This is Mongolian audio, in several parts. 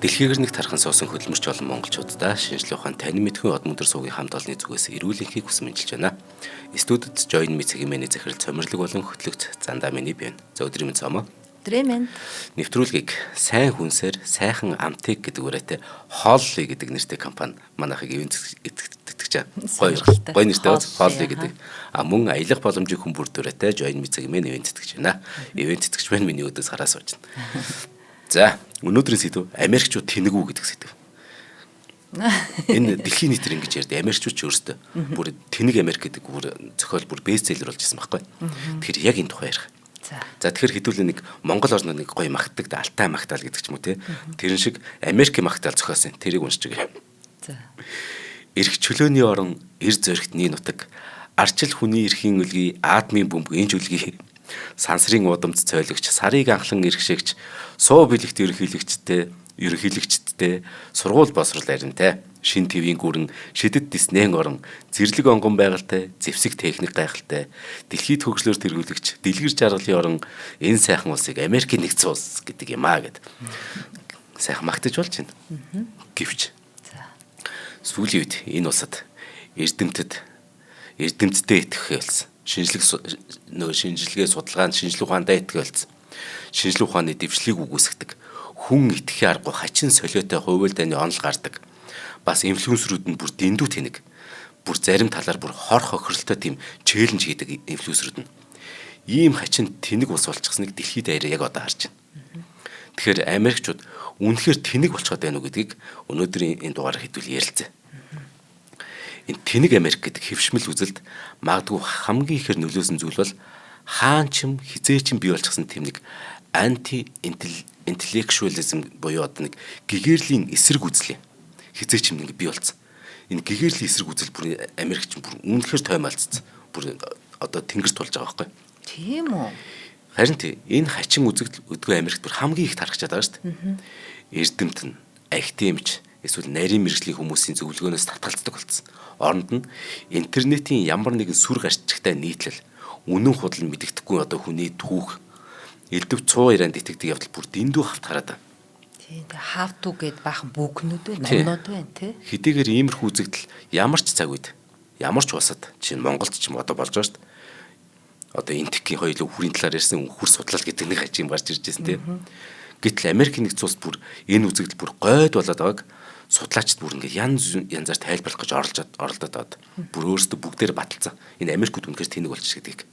Дэлхийгэр нэг тархан суусан хөдөлмөрч олон монголчуудаа шинжлэх ухаан танин мэдхүйн од мөндөр суугийн хамт олонны зүгээс эрүүл энхийг хүсэн мэдчилж байна. Студид Join Me цагийн мэний захирал цомирлог болон хөтлөгч Зандаа миний бий. За өдрийн мэнд цаамаа. Өдрийн мэнд. Нэвтрүүлгийг сайн хүнсээр сайхан амтыг гэдэг үрээтэй Холли гэдэг нэртэй компани манайхыг ивент итгэж байгаа. Гоё нэртэй Холли гэдэг. Мөн аялах боломжийг хүн бүр дүрээтэй Join Me цагийн мэний ивент итгэж байна. Ивент итгэж байна миний өдөөс хараа сууж байна. За өнөөдрийн сэдв Америкчууд тэнэг үү гэдэг сэдв. Энэ дэлхийн нийтээр ингэж ярьдаг Америкчууд ч өөрсдөө бүр тэнэг Америк гэдэг бүр зохиол бүр бестселлер болж ирсэн байхгүй. Тэгэхээр яг энэ тухай ярих. За тэгэхээр хэдүүлээ нэг Монгол орнод нэг гоё магтдаг алтай магтаал гэдэг ч юм уу те. Тэрэн шиг Америкийн магтаал зохиосон. Тэрийг уншиж байгаа. За. Эрх чөлөөний орон эр зоригтны нутаг арчил хүний эрхийн үлгий аадмын бөмбөг энэ үлгий сансрын удамц цойлогч сарыг анхлан иргэшэгч суу бэлэгт ерөнхийлөгчдтэй сургууль босрол аринтай шин твийн гүрэн шидэд диснейн орон зэрлэг онгон байгальтай зэвсэг техник гайхалтай дэлхийд хөгжлөөр тэргүүлэгч дэлгэр жаргалын орон энэ сайхан улсыг Америкийн нэгдсэн улс гэдэг юм гэд сайхан магтаж болж байна. Гэвч сүүлийн үед энэ улсад эрдэмтдээ итгэх болсон. Шинжилгээ судалгаанд шинжлэх ухаандаа итгэх болсон. Шинжлэх ухааны дэвшлиг үгүйсгдэг. Хүн итгэхийн аргагүй хачин солиотой хувийл дайны онол гардаг. Бас инфлюенсерүүд нь бүр дэндүү тэнэг. Бүр зарим талаар бүр хор хохиролтой тийм челленж хийдэг инфлюенсерүүд нь. Ийм хачин тэнэг ус болчихсныг дэлхийд даяар яг одоо харж байна. Тэгэхээр Америкчууд үнэхээр тэнэг болчиход байна уу гэдгийг өнөөдрийн энэ дугаараар хэдүүл ярилцъя. Энэ тэнэг Америк гэдэг хэвшмэл үзэлд магадгүй хамгийн ихээр нөлөөсөн зүйл бол хаан ч юм хизээ ч бий болчихсон тийм нэг анти интеллектуализм буюу одоо нэг гэгэрлийн эсрэг үзэл юм. Хизээ ч юм ингэ бий болсон. Энэ гэгэрлийн эсрэг үзэл бүр Америкч бүр үнэхээр тоймалцсан. Бүр одоо тэнгэрт тулж байгаа байхгүй. Тийм үү? Харин энэ хачин үзэгдэл өдгөө Америкт бүр хамгийн их тархачаад байгаа шүү дээ. Эрдэмт нь академич эсвэл нарийн мэргэжлийн хүмүүсийн зөвлөгөөнөөс татгалздаг болсон. Оронд нь интернетийн ямар нэгэн сүр гарчигтай нийтлэл үнэн худал мэддэхгүй одоо хүний түүх элдв 100 ирээнд итгэдэг явдал бүр дэндүү хавт хараад байна. Тийм how to гэд баахан бүкнүүд байна, номнууд байна тий. Хэдийгээр иймэрхүү үзэгдэл ямар ч цаг үед ямар ч улсад чинь Монголд ч юм одоо болж байгаа шүү дээ. Одоо энтхийн хоёулаа хүрийн талаар ярьсан үхэр судлал гэдэг нэг хажим гарч ирж байсан тий. Гэтэл Америкийн нэгдсэн улс бүр энэ үзэгдэл бүр гойд болоод байгааг судлаачид бүр ингээд янзаар тайлбарлах гэж оролдоод аваад бүр өөрсдөө бүгдээр баталсан. Энэ Америкууд үнэхээр тэнэг болчих гэдгийг.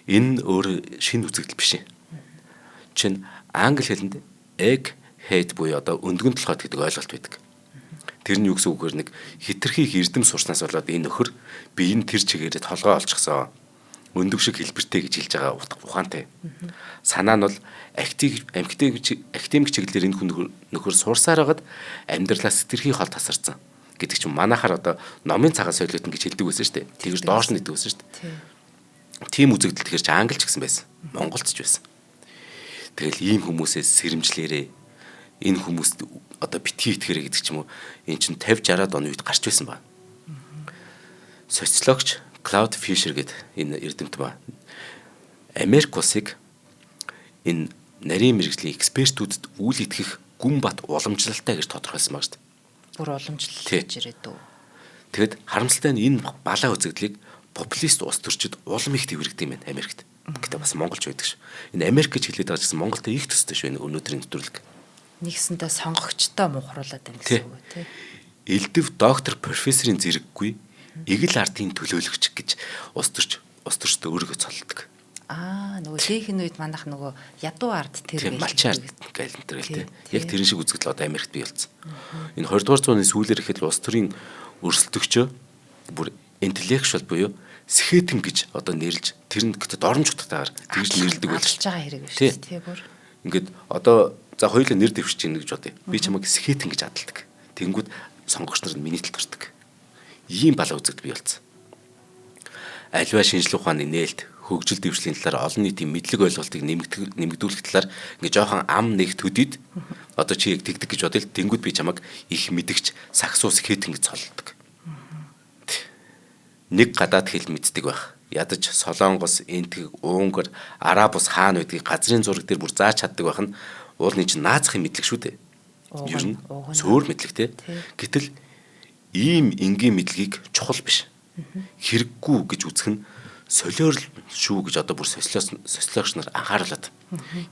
Энэ өөр шинэ үзэгдэл биш юм. Чин англи хэлэнд egg head буюу одоо өндгөн толгойд гэдэг ойлголт байдаг. Тэр нь юу гэсэн үгээр нэг хитрхийг эрдэм сурснаас болоод энэ нөхөр би энэ тэр чигээрээ толгой олчихсон. Өндөг шиг хэлбэртэй гэж хэлж байгаа ухаантай. Санаа нь бол академик чиглэлээр энэ хүн нөхөр сурсаар хагаад амьдралаас хитрхий хол тасарсан гэдэг чинь манайхаар одоо номын цагаан солиотон гэж хэлдэг байсан шүү дээ. Тэгэр доош нь идэв байсан шүү дээ. Тийм үзэгдэл тэгэхээр ч англич гэсэн байсан. Монголч ч байсан. Тэгэл ийм хүмүүсээс сэрэмжлээрээ энэ хүмүүст одоо битгий итгэрэй гэдэг ч юм уу эн чинь 50-60-аад оны үед гарч байсан ба. Социологч Клауд Фишер гэдэг энэ эрдэмт ба Америк улсыг энэ нарийн мэргэжлийн экспертүүдэд үйл итгэх гүн бат уламжлалтай гэж тодорхойлсон баг шүү дээ. Бүр уламжлал гэж ирээд үү. Тэгэд харамсалтай нь энэ балаа үзэгдлийг популист улс төрчид улам их тэмрэгдэв юм байна Америкт. Гэтэ бас Монголч байдаг ш. Энэ Америк гэж хэлээд байгаа гэсэн Монголтой их төстэй ш энэ өнөөдрийн нэвтрүүлэг. Нэгсэндээ сонгогчтой мухруулад байна гэсэн үг тий. Элдв доктор профессорын зэрэггүй эгэл ардын төлөөлөгч гэж улс төрчтэй өөрийгөө цолдог. Нөгөө лейхэн үед манайх нөгөө ядуу ард тэр малчин ард гээл энэ төр тий. Яг тэрэн шиг үзэгдэл одоо Америкт бий болсон. Энэ 20 дугаар зууны сүүлээр ихэд улс төрийн өрсөлдөгчөө бүр интеллектуал буюу сэхэтэн гэж одоо нэрлж тэр нь гэдэг доромж утгатайгаар тэгж нэрлдэг байж байгаа хэрэг биш тий бүр. Ингээд одоо за хоёулаа нэр дэвшиж ийн гэж бодъё. Би чамайг сэхэтэн гэж адалдаг. Тэнгүүд сонгогч нар нь миний талд гардаг. Ийм балаа үзэгдэл бий болсон. Аливаа шинжлэх ухааны нээлт хөгжил дэвшлийн талаар олон нийтийн мэдлэг ойлголтыг нэмэгдүүлэх талаар ингээ жоохон ам нэг төдийд одоо чи яг тэгдэг гэж бодъё. Тэнгүүд би чамайг их мэдгч саксуус хэтэн гэж цолдог. Нэг гадаад хэл мэддэг байх. Ядаж Солонгос, Энтэг, Унгар, Араб ус хаана байдгийг газрын зураг дээр бүр зааж чаддаг байх нь уулын чинь наацхын мэдлэг шүү дээ. Ер нь зөөр мэдлэг те. Гэтэл ийм энгийн мэдлэгийг чухал биш. Хэрэггүй гэж үзэх нь солиор шүү гэж одоо бүр социологч нар анхааруулад.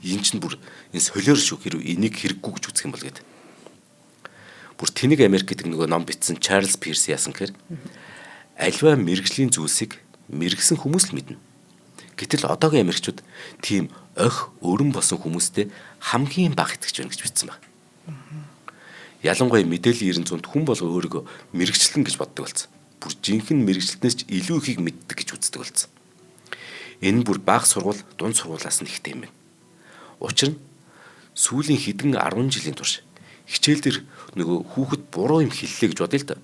Энэ чинь бүр энэ солиор шүү хэрэг энийг хэрэггүй гэж үзэх юм бол гэдэг. Бүр Тэнийг Америк гэдэг нөгөө ном бичсэн Чарльз Пирс яасан гэхээр альва мэрэгжлийн зүйлсийг мэрэгсэн хүмүүс л мэднэ. Гэтэл одоогийн Америкчууд тийм охь өрн босон хүмүүстэй хамгийн бага итгэж байна гэж бичсэн байна. Ялангуяа мэдээллийн 900-д хүн болго өөрийгөө мэрэгчлэн гэж боддог болсон. Бүр жинхэнэ мэрэгчлэнээс ч илүү ихийг мэддэг гэж үздэг болсон. Энэ бүр бага сургууль, дунд сургуулиас нь ихтэй юм байна. Учир нь сүүлийн хэдэн 10 жилийн турш хичээл дээр нөгөө хүүхэд буруу юм хэллээ гэж бодъё л да.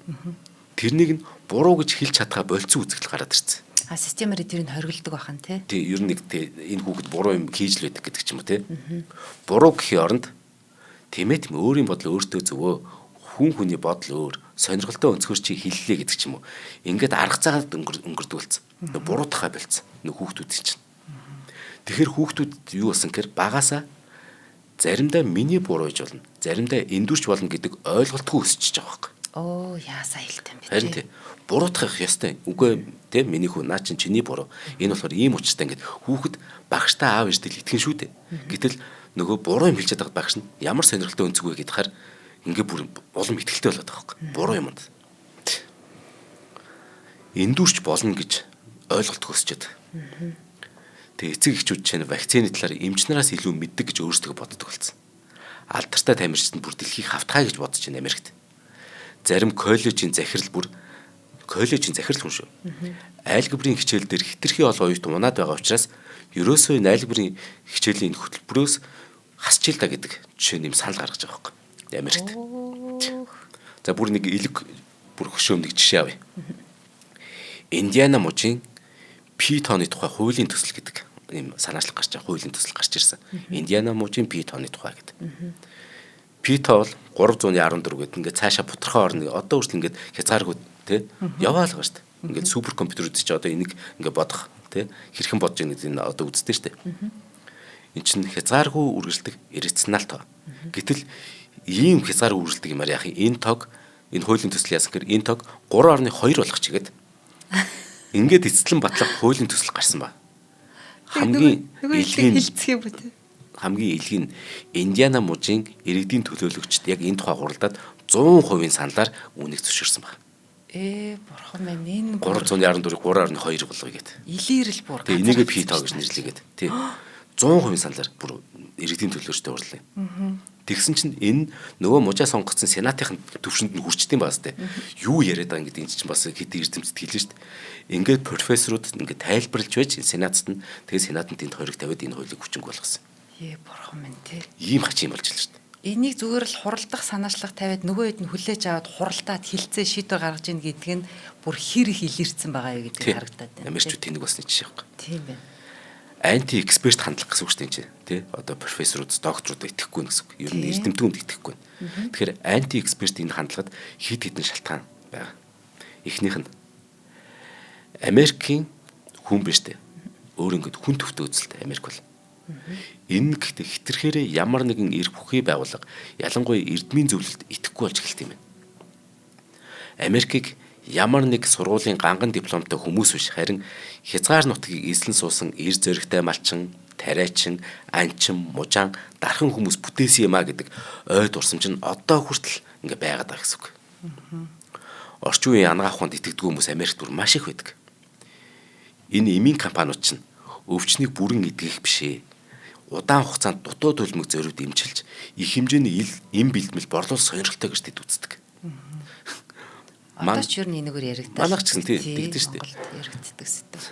Тэрнийг нь буруу гэж хэлж чадхаа болцсон үзэгдэл гараад ирсэн. Системээр тэрийг хоригддаг бахан тий. Тий, ер нь нэг энэ хүүхэд буруу юм хийж л байдаг гэдэг ч юм уу тий. Буруу гэхийн оронд тийм өөрийн бодол өөртөө зөвөө, хүн хүний бодол өөр, сонирхолтой өнцгөр чи хэллээ гэдэг ч юм уу. Ингээд арга цагаад өнгөрдөг болсон. Буруутахаа болцсон. Нэг хүүхдүүд чинь. Тэгэхээр хүүхдүүд юу болсон гэхээр багаасаа заримдаа миний буруу гэж болно. Заримдаа эндүрч болно гэдэг ойлголтгүй өсчихөж байгаа байхгүй. Яасаа хэлтэй юм бэ. Харин тий. Буруутгах ёстой. Үгүй тий миний хүү наа чинь чиний буруу. Энэ болохоор ийм учиртай ингээд хүүхэд багштай аав ээжтэй итгэн шүү дээ. Гэтэл нөгөө буруу юм хэлж чаддаг багш нь ямар сонирхолтой өнцөг вэ гэдгээр ингээ бүр улам ихтэлтэй болоод байгаа байхгүй. Буруу юмд. Эндүрч болно гэж ойлголт өсчээд. Тэгээ эцэг эхчүүд чинь вакцины талаар эмчнараас илүү мэддэг гэж өөрсдөө боддог болсон. Алдартай тамирчид нь бүр дэлхийг хавтгай гэж бодож байна Америкт. Зарим коллежийн захирал хүн шүү. Айлгбрийн хичээл дээр хитрхи олон оюут унаад байгаа учраас ерөөсөө энэ айлгбрийн хичээлийн хөтөлбөрөөс хасч ил та гэдэг жишээ нэм санал гаргаж байгаа байхгүй. Америкт. За бүр нэг элэг бүр хөшөөм нэг жишээ авъя. Индиана мужийн Питоны тухай хуулийн төсөл гэдэг ийм санаачлаг гарч байгаа хуулийн төсөл гарч ирсэн. Индиана мужийн Питоны тухай гэдэг. Пито бол 314 гэдэг ингээд цаашаа бутархаа орно. Одоо хүртэл ингээд хязгааргүй тий яваал байгаа шүү дээ. Ингээд суперкомпьютерүүд чи одоо энийг ингээд бодох тий хэрхэн бодож байгаа гэдэг нь одоо үздэг шүү дээ. Эн чинь хязгааргүй үргэлжлэх иррационал тоо. Гэтэл ийм хязгааргүй үргэлжлэх юмар яах юм? Энэ тог энэ хуулийн төсөл яасан гэхээр энэ тог 3.2 болох чигээд ингээд эцэслэн батлах хуулийн төсөл гарсан ба. Хамгийн илгийн нь Индиана мужийн иргэдийн төлөөлөгчд яг энэ тухай хуралдаад 100% саналаар үнийг зөвшөөрсөн байна. Бурхан минь энэ 314-ийг 3.2 болгоё гэд. Илэрэл бүр. Тэгээ энийгээ Пито гэж нэрлэгээд. Тий. 100% саналаар бүр иргэдийн төлөөлөгчдөд уурлаа. Тэгсэн чинь энэ нөгөө мужаа сонгогдсон сенатын төвшөнд нь хүрчдэм баас тээ. Юу яриад байгаа гэдэг энэ чинь бас хэдий эрдэмтэд хэлнэ шүү дээ. Ингээд профессорууд ингээд тайлбарлаж байж сенатт нь тэгээ сенат нь тэнд хориг тавиад энэ хуулийг хүчинг болгосон. Бурхан минь тий. Ийм хачин болж л шүү дээ. Энийг зүгээр л хуралдах санаачлах тавиад нөгөө хэд нь хүлээж аваад хуралдаад хилцээ шийдвэр гаргаж ийн гэдэг нь бүр хэр их илэрсэн байгаа юу гэдэг харагдаад байна. Америкчууд тэнэг басны жишээ байхгүй. Тийм байна. Анти эксперт хандлага гэсэн үг шүү дээ тий. Одоо профессорууд, докторууд итгэхгүй нэ гэсэн үг. Ер нь эрдэмтгүүнд итгэхгүй. Тэгэхээр анти эксперт энэ хандлагад хэд хэдэн шалтгаан байгаа. Эхнийх нь Америкийн хүн биш дээ. Өөр ингээд хүн төвтэй үзэлтэй Америк бол. Энэ гэхдээ хитрхээрээ ямар нэгэн эрх бүхий байгууллага ялангуяа эрдмийн зөвлөлд итгэхгүй болж эхэлт юм байна. Америкийг ямар нэг сургуулийн ганган дипломтой хүмүүс биш харин хязгаар нутгийг эзлэн суусан эр зөрөгтэй малчин, тариачин, анчин, мужаан, дархан хүмүүс бүтээсэн юм а гэдэг ой дурсамж нь одоо хүртэл ингээ байгаад байгаа гэсэн үг. Орчин үеийн ангаа ухаанд итгэдэг хүмүүс Америкт бүр маш их байдаг. Энэ эмийн компаниуд чинь өвчнийг бүрэн эдгэх бишээ. Удаан хугацаанд дутуу төлмөг зориуд эмчилж их хэмжээний эм бэлтгэл борлуул сонирхолтой гэж тэд үздэг. Одоо ч юу нэгнээр яригддаг. Манайх ч гэсэн тийм тэгдэж штэ. Яригддаг сэдв.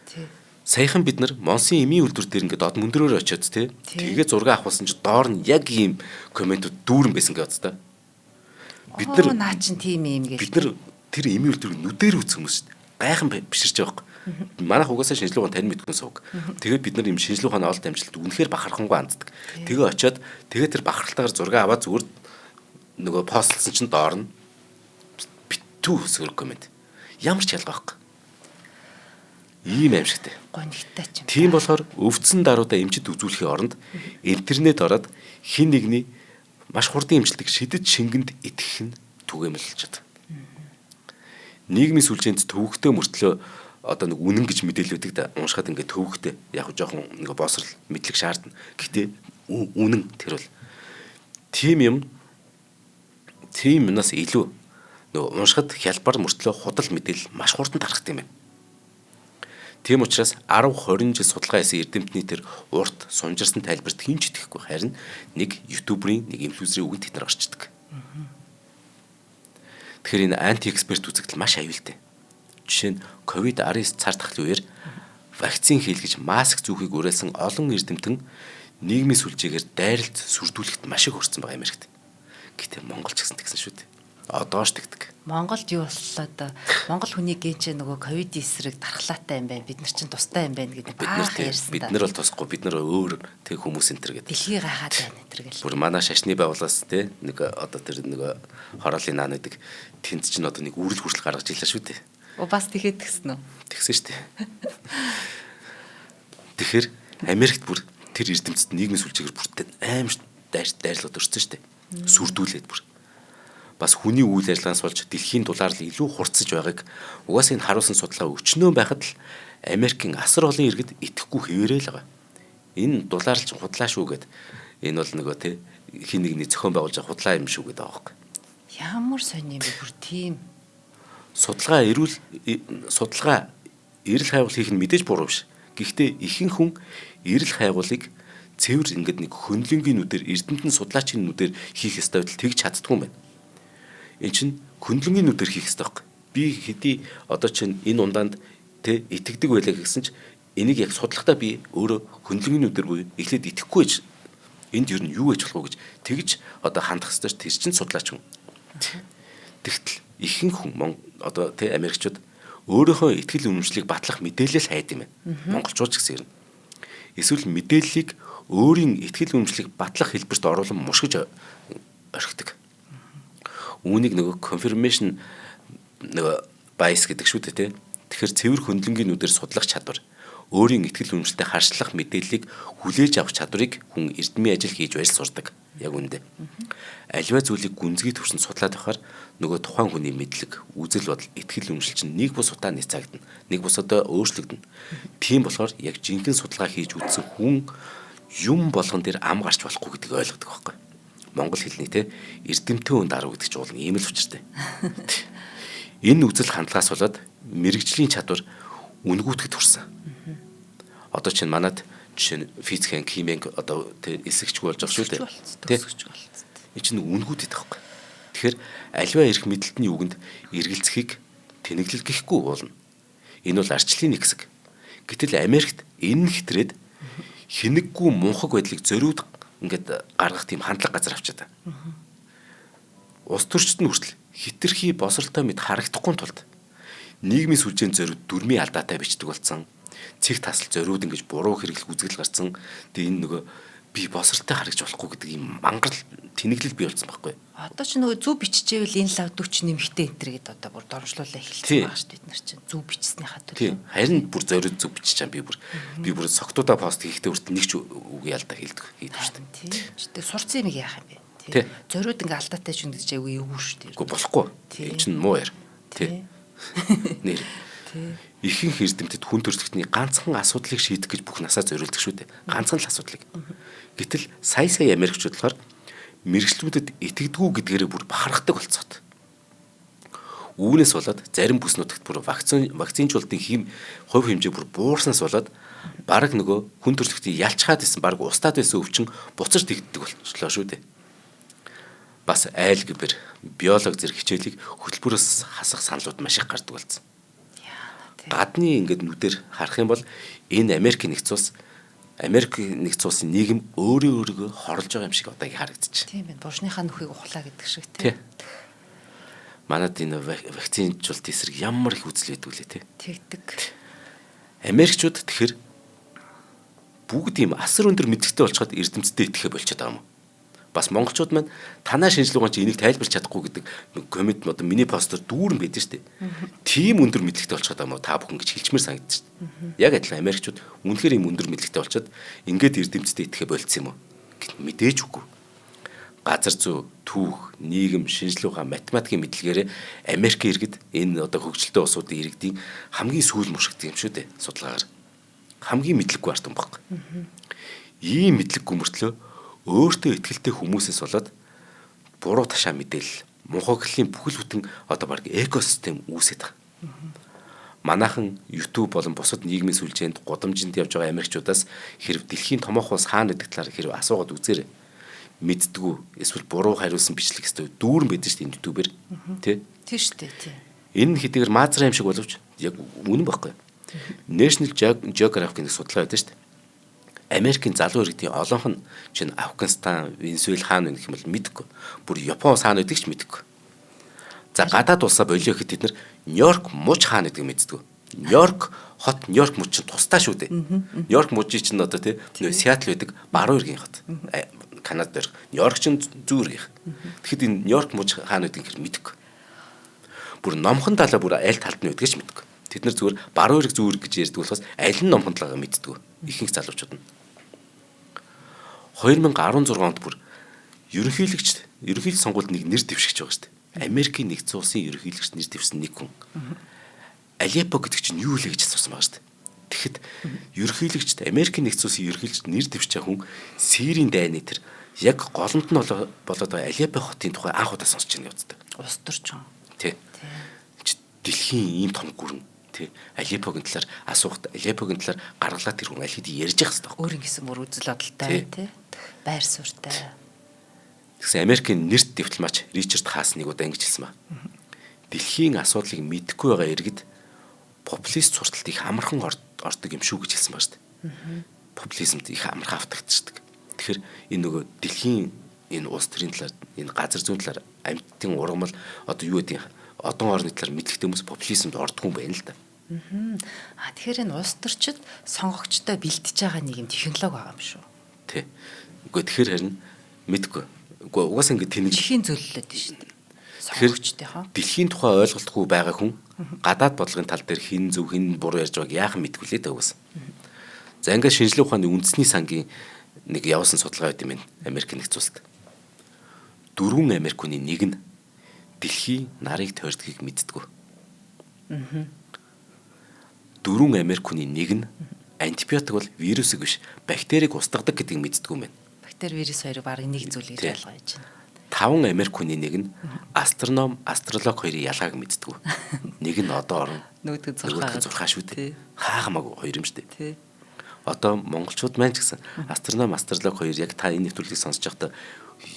Тий. Саяхан бид нар Монсын эмийн үйлдвэр дээр ингээд од мөндрөөр очиод тэгээ зураг авахсан чи доор нь яг ийм комментууд дүүрэн байсан гэж бодсон та. Бид нар наа чин тийм юм гэж. Бид нар тэр эмийн үйлдвэрийг нүдээр үзэх хүмүүс штэ. Гайхан биширч байгаа байхгүй. Манайх угаасаа шинжилгээ ухаан тань мэдгүй сууг. Тэгээд бид нар юм шинжилгээ ухааны олд амжилт үнэхээр бахархангүй ханддаг. Тэгээ очиод тэгээ тэр бахархалтаагаар зураг аваад зүгээр нөгөө постлсон чинь доор нь битүү сөрөг комент. Ямар ч ялгаа байхгүй. Ийм аимшигтай. Гонигтай ч юм. Тийм болохоор өвдсөн даруйдаа эмчит үзүүлэхийн оронд интернет ороод хин нэгний маш хурдан эмчилдэг шидэт шингэнд итгэх нь түгээмэл болж байна. Нийгмийн сүлжээнд төвөгтэй мөртлөө одоо нэг үнэн гэж мэдээлэлүүдийг да уншихад ингээд төвөгтэй яг жоохон нэг босрал мэдлэг шаардна. Гэхдээ үнэн тэр бол тийм юмнаас илүү нөгөө уншихад хялбар мөртлөө худал мэдээлэл маш хурдан тархдаг юм байна. Тийм учраас 10-20 жил судалгаа хийсэн эрдэмтний тэр урт сунжирсан тайлбарт хинч итгэхгүй харин нэг ютуберийн нэг инфлюенсерийн үгэнд тэд нар орчдөг. Тэгэхээр энэ анти-эксперт үзэгдэл маш аюултай. Жишээ нь COVID-19 цар тахлын үеэр вакцин хийлгэж маск зүүхийг уриалсан олон эрдэмтэн нийгмийн сүлжээгээр дайралт сүрдүүлэхэд маш их хүрсэн байгаа Америкт. Гэтэ Монголч гэсэн тэгсэн шүү дээ. Одоо ш тэгдэг. Монголд юу боллоо да? Монгол хүний ген чинь нөгөө ковид эсрэг дархлаатай юм байна. Бид нар чинь тустай юм байна гэдэг баах ярьсан да. Бид нар бол тусахгүй. Бид нар өөр тэг хүмүүс энэ төр гэдэг. Дэлхий гайхаад байна энэ төр гэл. Бүр манай шашны байгууллагаас те нэг одоо тэр нэг хороолын наан гэдэг тэнд чинь одоо нэг үрэл хүртэл гаргаж ийлээ шүү дээ. Бас тэгэхэд гисэн үү? Тэгсэн шүү дээ. Тэгэхээр Америкт бүр тэр эрдэмтэд нийгмийн сүлжээгээр бүртээ аим дайрлууд өрсөн шүү дээ. Сүрдүүлээд бүр. Бас хүний үйл ажиллагаанаас болж дэлхийн дулаалал илүү хурцсаж байгааг угаасаа энэ харуулсан судалгаа өчнөө байхад л Америкийн асар олон иргэд итгэхгүй хэвээрээ л байгаа. Энэ дулаалал ч худлаа шүү гэд энэ бол нөгөө те хин нэгний зохион байгуулж байгаа худлаа юм шүү гэдэг байгаа юм. Ямар сони юм бэ бүр тийм. Судалгаа эрэл хайгуул хийх нь мэдээж буруу биш. Гэхдээ ихэнх хүн эрэл хайгуулыг цэвэр ингээд нэг хөндлөнгийн нүдээр эрдэмтэн судлаачийн нүдээр хийх ёстой байтал тэгж чаддгүй юм байна. Энд чинь хөндлөнгийн нүдээр хийх ёстой байхгүй. Би хэдий одоо чинь энэ ундаанд тэ итгэдэг байлаа гэсэн чинь энийг яг судлахдаа би өөрөө хөндлөнгийн нүдээр буюу эхлээд итгэхгүй гэж энд ер нь юу гэж болох вэ гэж тэгж одоо хандах ёстой ч тэр чинь судлаач хүн. Тэгтэл ихэнх хүн одоо тэ Америкчууд өөрийнхөө итгэл үнэмшлийг батлах мэдээлэл хайд юм байна. Монголчууд ч гэсэн юм. Эсвэл мэдээллийг өөрийн итгэл үнэмшлийг батлах хэлбэрт оруулан мушгиж орхидог. Үүнийг нөгөө confirmation нөгөө bias гэдэг шүү дээ тий. Тэгэхээр цэвэр хөндлөнгийн нүдээр судлах чадвар, өөрийн итгэл үнэмшилтэй харьцуулах мэдээллийг хүлээж авах чадварыг хүн эрдэмийн ажил хийж байж сурдаг. Яг үүндээ. Аливаа зүйлийг гүнзгий төвшин судлаад байхаар нөгөө тухайн хүний мэдлэг, үзэл бодол, итгэл үнэмшил чинь нэг бус удаа няцаагдана. Нэг бус удаа өөрчлөгдөнө. Тийм болохоор яг жинхэнэ судалгаа хийж үзсэн хүн юм болгон дээр ам гарч болохгүй гэдгийг ойлгодог байхгүй. Монгол хэлний те эрдэмтэн хүн даруй гэдэг чинь уул ийм л учиртай. Энэ үзэл хандлагаас болоод мэрэгжлийн чадвар үнгүүтгэд хүрсэн. Одоо чинь манад жишээ нь физикийн, химийн одоо те эсэгчгүй болж байгаа шүү дээ. Энэ чинь үнгүүтэд байхгүй. Тэгэхээр аливаа эрх мэдэлтний үгэнд эргэлзэхийг тэнэглэл гэхгүй болно. Энэ бол арчлын нэг хэсэг. Гэтэл Америкт энэ хэтрээд хинэггүй мунхаг байдлыг зориуд ингээд гаргах тийм хандлага газар авчаад байна. Ус төрчд нь хүртэл хитрхи босролтой мэд харагдахгүй тулд нийгмийн сүлжээнд зориуд дүрмийн алдаатай бичдэг болсон. Цэг тасал зориуд ингэж буруу хэрэглэх үзэгдэл гарсан. Тэгээ энэ нөгөө би босролтой харагдж болохгүй гэдэг ийм мангар тэнэглэл бий болсон байхгүй. Одоо ч нөгөө зөв биччихвэл энэ лав 40 нэмэгтэй энэ төр гэдэг одоо бүр дормжлуулаа эхэлсэн байгаа шүү дээ бид нар чинь зөв бичснийхаа төлөө. Тийм. Харин бүр зориуд зөв бичиж чам би бүр согтуудаа пост хийхдээ хүртэл нэг ч үг ялдаа хийдэг шүү дээ. Тийм. Сурцсан юм яах юм бэ? Тийм. Зориуд ингээ алдаатай ч үндэж аягүй эвгүй шүү дээ. Үгүй болохгүй. Тийм чинь муу яар. Тийм. Нэр. Тийм. Ихэнх эрдэмтэд хүн төрөлхтний ганцхан асуудлыг шийдэх гэж бүх насаа зориулдаг шүү дээ. Ганцхан л асуудлыг. Гэтэл сая Америкчууд болохоор мэрэгчлүүдэд итгэдэггүй гэдгээрээ бүр бахархдаг болцоод. Үүнээс болоод зарим бүс нутагт бүр вакцинжуулалтын хувь хэмжээ бүр буурснаас болоод бараг нөгөө хүн төрөлхтний ялчхаад исэн бараг устдаад байсан өвчин буцаж тэгддэг болчихлоо шүү дээ. Бас айлгбэр, биолог зэрэг хичээлийг хөтөлбөрөөс хасах саналууд маш их гардаг болсон. Гадны ингээд нүдээр харах юм бол энэ Америк нэгдсэн улсын нийгэм өөрөөгөө хорлож байгаа юм шиг одоо харагдчих. Тийм байна. Буршныхаа нүхийг ухлаа гэдэг шиг тийм. Манад энэ вакцинжуулалт эсрэг ямар их үзэл өгдөг лээ тий. Тэгдэг. Америкчууд тэгэхээр бүгд ийм асар өндөр мэдлэгтэй болчиход эрдэмтдэд итгэхэ болчиход байгаа юм. Бас монголчууд маань танаа шинжилгээнд чи энийг тайлбарч чадахгүй гэдэг коммент одоо миний постэр дүүрэн байдаг шүү дээ. Тийм өндөр мэдлэгтэй болчиход байгаа юм уу та бүхэн гэж хэлчмээр санагдаж шүү дээ. Яг адилхан Америкчууд үнэхээр ийм өндөр мэдлэгтэй болчиход ингээд эрдэмтдэд итгэхэ болцсон юм уу? Мэдээж үгүй. газар зүй, түүх, нийгэм, шинжлэх ухаан, математикийн мэдлэгээр Америк иргэд энэ одоо хөгжилтэй улсуудын иргэдийн хамгийн сүүл мушигддаг юм шүү дээ. Судалгаагаар хамгийн мэдлэггүй ард хүн баг. Ийм мэдлэггүй мөртлөө өөртөө ихтэй хүмүүсээс болоод буруу ташаа мэдээлэл, мунхаглалын бүхэл бүтэн одоо баг экосистем үүсэж байгаа. Манайхан YouTube болон бусад нийгмийн сүлжээнд гудамжинд явж байгаа Америкчуудаас хэрв дэлхийн томоохон улс хаана гэдэг талаар хэрв асуугаад үзээрэй. Мэддэггүй эсвэл буруу хариулсан бичлэг өстой дүүрэн байдаг шүү дээ энэ YouTube-ээр тий шүү дээ тий. Энэ хэдийгээр маазраа юм шиг боловч яг үнэн байхгүй. National Geographic нэг судалгаа байдаг шүү дээ. Америкийн залуу иргэдийн олонх нь чинь Афганистан, Венесуэл хаана гэх юм бол мэдэхгүй. Бүр Япон хаана гэдгийг ч мэдэхгүй. За гадаад улсаа болио гэхэд бид нар Нью-Йорк муж хаана гэдгийг мэддэг. Нью-Йорк хот Нью-Йорк муж чинь тусдаа шүү дээ. Нью-Йорк мужийн чинь одоо тий Сиэтл байдаг баруун эргийн хот. Канадад дэр Нью-Йорк чинь зүүн эргийнх. Тэгэхэд энэ Нью-Йорк муж хаана гэдгийг мэдэхгүй. Бүр номхон талаа бүр аль талд нь гэдгийг ч мэдэхгүй. Тэд нар зүгээр баруун эрг зүүн эрг гэж ярьдаг болохоос аль нь номхон талаагаа мэддэг. Ихэнх залуучууд нь 2016 онд бүр ерөнхийлөгч сонгуульд нэг нэр дэвшигч байгаа шүү дээ. Америкийн нэгдсэн улсын ерөнхийлөгч нэр дэвсэн нэг хүн. Алеппо гэдэг чинь юу вэ гэж асуусан байгаа шүү дээ. Тэгэхэд ерөнхийлөгчд Америкийн нэгдсэн улсын ерөнхийлөгчд нэр дэвшиж байгаа хүн Сирийн дайны тэр яг голомт нь болоод байгаа Алеппо хотын тухай анх удаа сонсч байгаа юм. Улс төрчин. Тий. Дэлхийн ийм том гүрэн тий Алеппогийн талаар асуухад Алеппогийн талаар гаргалаа тэр хүн аль хэдийн ярьж байгаа хэрэгтэй. Өөр ингэсэн мөр үзэл бодолтой тий. Байр суурьтай. Тэгсэн Америкийн нэрт дипломач Ричард Хаас нэг удаа ингэж хэлсэн ба. Дэлхийн асуудлыг мэдэхгүй байгаа иргэд популист сурталт их амархан ордог юм шүү гэж хэлсэн ба шүү дээ. Популизмд их амархан автагдчихдаг. Тэгэхээр энэ нөгөө дэлхийн энэ улс төрийн талаар энэ газар зүйн талаар амьтдын ургамал одоо юу гэдэг одон орны талаар мэдлэгтэй хүмүүс популизмд ордог юм байна л да. Тэгэхээр энэ улс төрчид сонгогчтой бэлдэж байгаа нэг юм технологи байгаа юм шүү. Тий. Үгүй тэгэхээр харин мэдгүй. Үгүй угаасаа ингэ тэнэг чихийн зөвлөлөд дээ шүү дээ. Сонгогчтойхоо. Дэлхийн тухай ойлголтгүй байгаа хүн гадаад бодлогын тал дээр хин зөв хин буруу ярьж байгааг яахан мэдгүй лээ дээ угаасаа. За ингээд шинжлэх ухааны үндэсний сангийн нэг явуулсан судалгаа байт юм байна. Америкийн нэгдсэн улсад. 4 Америк хүний нэг нь дэлхийн нарыг тойрдгийг мэддэггүй. 4 Америк хүний нэг нь антибиотик бол вирусыг биш бактерийг устгадаг гэдгийг мэддэггүй юм байна. Бактери вирус хоёрыг бараг нэг зүйл гэж ойлгоо яаж5 байна. Америк хүний нэг нь астроном, астролог хоёрын ялгааг мэддэггүй. Нэг нь одоо орон нөгөөдгөө зурхаа шүү дээ. Хаа хамаагүй хоёр юм шүү дээ. Тий. Одоо монголчууд маань ч гэсэн астроном, астролог хоёр яг та энэ нэвтрүүлгийг сонсож байхдаа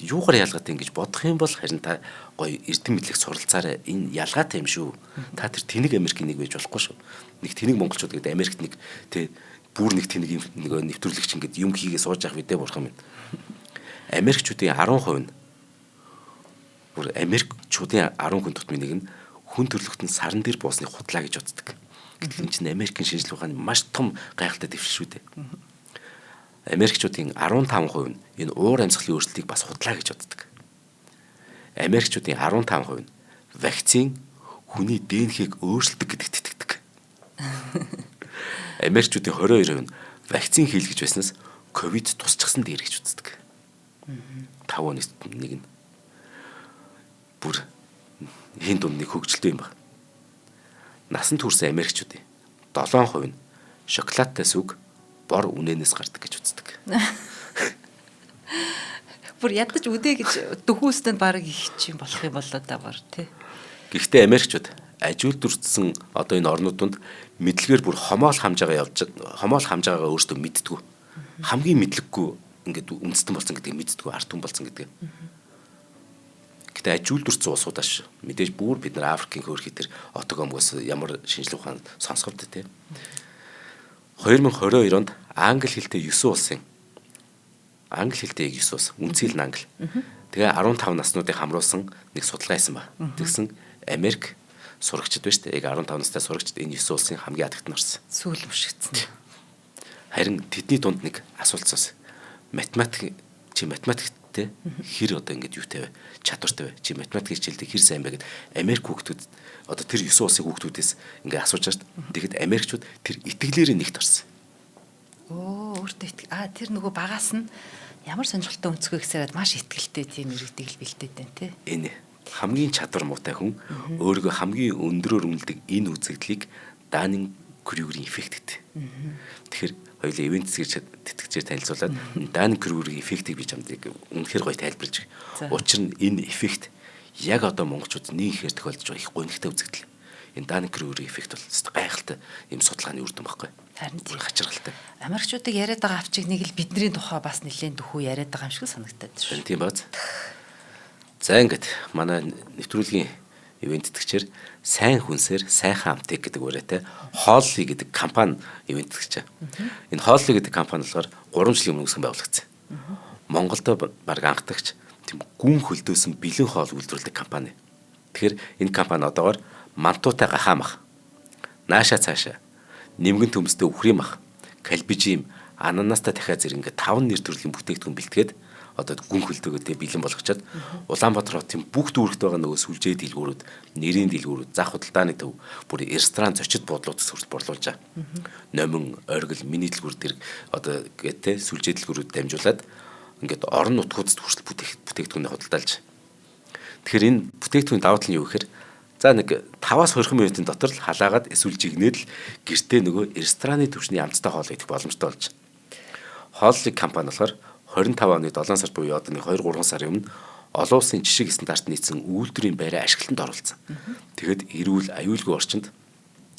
юугаар ялгаатай ингэж бодох юм бол харин та гоё эрдэм мэдлэг суралцаарай. Энэ ялгаатай юм шүү. Та тэр тэнэг Америкийн нэг байж болохгүй шүү. Нэг тэнэг монголчууд гэдэг Америкт нэг тий бүр нэг тэнэг нэг нэвтрүүлэгч ингэж юм хийгээ сууж явах үедээ бурхан минь. Америкчуудын 10% нь бүр Америкчуудын 10% тутмын нэг нь хүн төрлөختөнд саран дээр буусны хутлаа гэж боддог. Гэтэл энэ чинь Америкийн шинжлэх ухааны маш том гайхалтай дэвшил шүү дээ. Америкчуудын 15% нь энэ уур амьсгалын өөрчлөлтийг бас худлаа гэж боддог. Америкчуудын 15% нь вакцин хүний ДНХ-г өөрчилдөг гэдэгт итгэдэг. Америкчуудын 22% нь вакцин хийлгэж байснаас ковид тусчихсан дээр гэж үздэг. 5 оны нэг нь бүр хин дунд нэг хөгжилтэй юм байна. Насанд хүрсэн Америкчуудын 7% нь шоколадтай сүг бор үнэнээс гардаг гэж үздэг. Бүр ядаж үдэ гэж дөхөөсдөнд баг их юм болох юм болоо да бар тий. Гэхдээ Америкчууд ажил дүрцсэн одоо энэ орнуудад мэдлэгээр бүр хомоол хамж байгаагаа өөртөө мэддэг. Хамгийн мэдлэггүй ингээд үндэстэн болсон гэдгийг мэддэг, арт хүн болсон гэдгийг. Гэтэ ажил дүрцсэн улсуудаас мэдээж бүр бид нар Африкийн хөөрхий тэр отогомгоос ямар шинжлэх ухаан сонсгорд тий. 2022 онд англи хэлтэй 9 улсын англи хэлтэй 9 улс үнцэл нь англи. Тэгээ 15 наснуудыг хамруулсан нэг судалгаа хийсэн ба. Тэгсэн Америк сурагчид байна шүү дээ. Яг 15 настай сурагчид энэ 9 улсын хамгийн адагт нь орсон. Сүүл мушигдсан. Харин тэдний дунд нэг асуулт зөөс. Математиктэй хэр одоо ингэж юутай вэ? Чадвартай вэ? Чи математик хичээлдээ хэр сайн бэ гэд Америк хүүхдүүд одоо тэр 9 улсын хүүхдүүдээс ингэ асууж байгаа шүү дээ. Тэгэхэд Америкчууд тэр итгэлээрээ нэгт орсон. Өөртөө тэр нөгөө багаас нь Ямар сонирхолтой өнцгөө гэсээр маш ихтгэлтэй тийм иргэдэг л бэлдээд байна тий. Энэ хамгийн чадвар муутай хүн өөрийгөө хамгийн өндрөөр үнэлдэг энэ үзэгдлийг Даннинг-Крюгерийн эффект гэдэг. Тэгэхээр хоёулаа ивент тэтгэгчээр танилцуулаад Даннинг-Крюгерийн эффектийг би чамд үнэхээр гоё тайлбарлаж байгаа. Учир нь энэ эффект яг одоо монголчууд нэг ихээр тохиолдож байгаа их гонигтай үзэгдэл. Энэ Даннинг-Крюгерийн эффект бол гайхалтай юм судалгааны үр дүн баггүй. Харин тийм хачиргалтай. Америкчуудыг яриад байгаа авчиг нэг л бидний тухай бас нэлээд дөхөө яриад байгаа юм шиг санагдаад шүү. Тийм бааз. За ингээд манай нэвтрүүлгийн ивент тэтгэгчээр сайн хүнсээр сайхан амтыг гэдэг үгээрээ Холли гэдэг компани ивент тэтгэж. Энэ Холли гэдэг компани болохоор 3 жилийн өмнө үүсгэн байгуулагдсан. Монголд баг анхдагч тийм гүн хөлдөөсөн бэлэн хоол үйлдвэрлэдэг компани. Тэгэхээр энэ компани одоогоор мантуутай гахаа мах, нааша цаашаа, нэмгэн төмөстэй үхрийн мах, калбижим, ананастай дахиад зэрэг ингээд 5 нэр төрлийн бүтээгдэхүүн бэлтгээд одоо гүн хөлдөөгөө бэлэн болгочоод Улаанбаатар хотын бүх дүүрэгт байгаа нөгөө сүлжээ дэлгүүрүүд, нэрийн дэлгүүрүүд, зах худалдааны төв, бүр ресторан зочид буудлуудад хүртэл борлуулж байгаа. Номин, оргил, мини дэлгүүр дэр одоо гэдэг сүлжээ дэлгүүрүүд дамжуулаад ингээд орон нутгуудад хүртэл бүтээгдэхүүнээ худалдаалж. Тэгэхээр энэ бүтээгдэхүүний давуу тал нь юу гэхээр за нэг 5-аас 20 минутын дотор л халаагаад эсвэл жигнээд л гэртээ нөгөө рестораны түвшний амттай хоол идэх боломжтой болж. Холли компани болохоор 25 оны 7 сард буюу одоо нэг 2-3 сарын өмнө олон улсын жишг стандарт нийцсэн үйлдвэрийн байраа ашиглалтанд оруулсан. Тэгэхэд эрүүл аюулгүй орчинд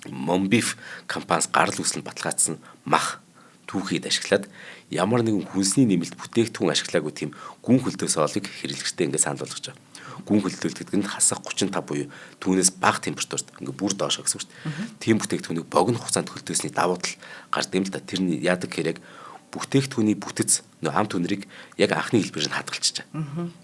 Monbeef компаниас гарал үүслэн баталгаажсан мах түүхийд ашиглаад ямар нэгэн хүнсний нэмэлт бүтээгдэхүүн ашиглаагүй тийм гүн хөлдөөс олыг хэрэглэгчтэй ингээд санал болгож байгаа. Гүн хөлдөөлт гэдэг нь хасах 35 буюу түүнээс бага температурт ингээд бүр доош гэсэн үг шүү дээ. Тийм бүтээгдэхүүнийг богино хугацаанд хөлдөөсний давуу тал гардаг юм л да. Тэрний яадаг хэрэг бүтээгдэхүүний бүтэц нөгөө амт үнэрийг яг анхны хэлбэрээр нь хадгалчихжээ.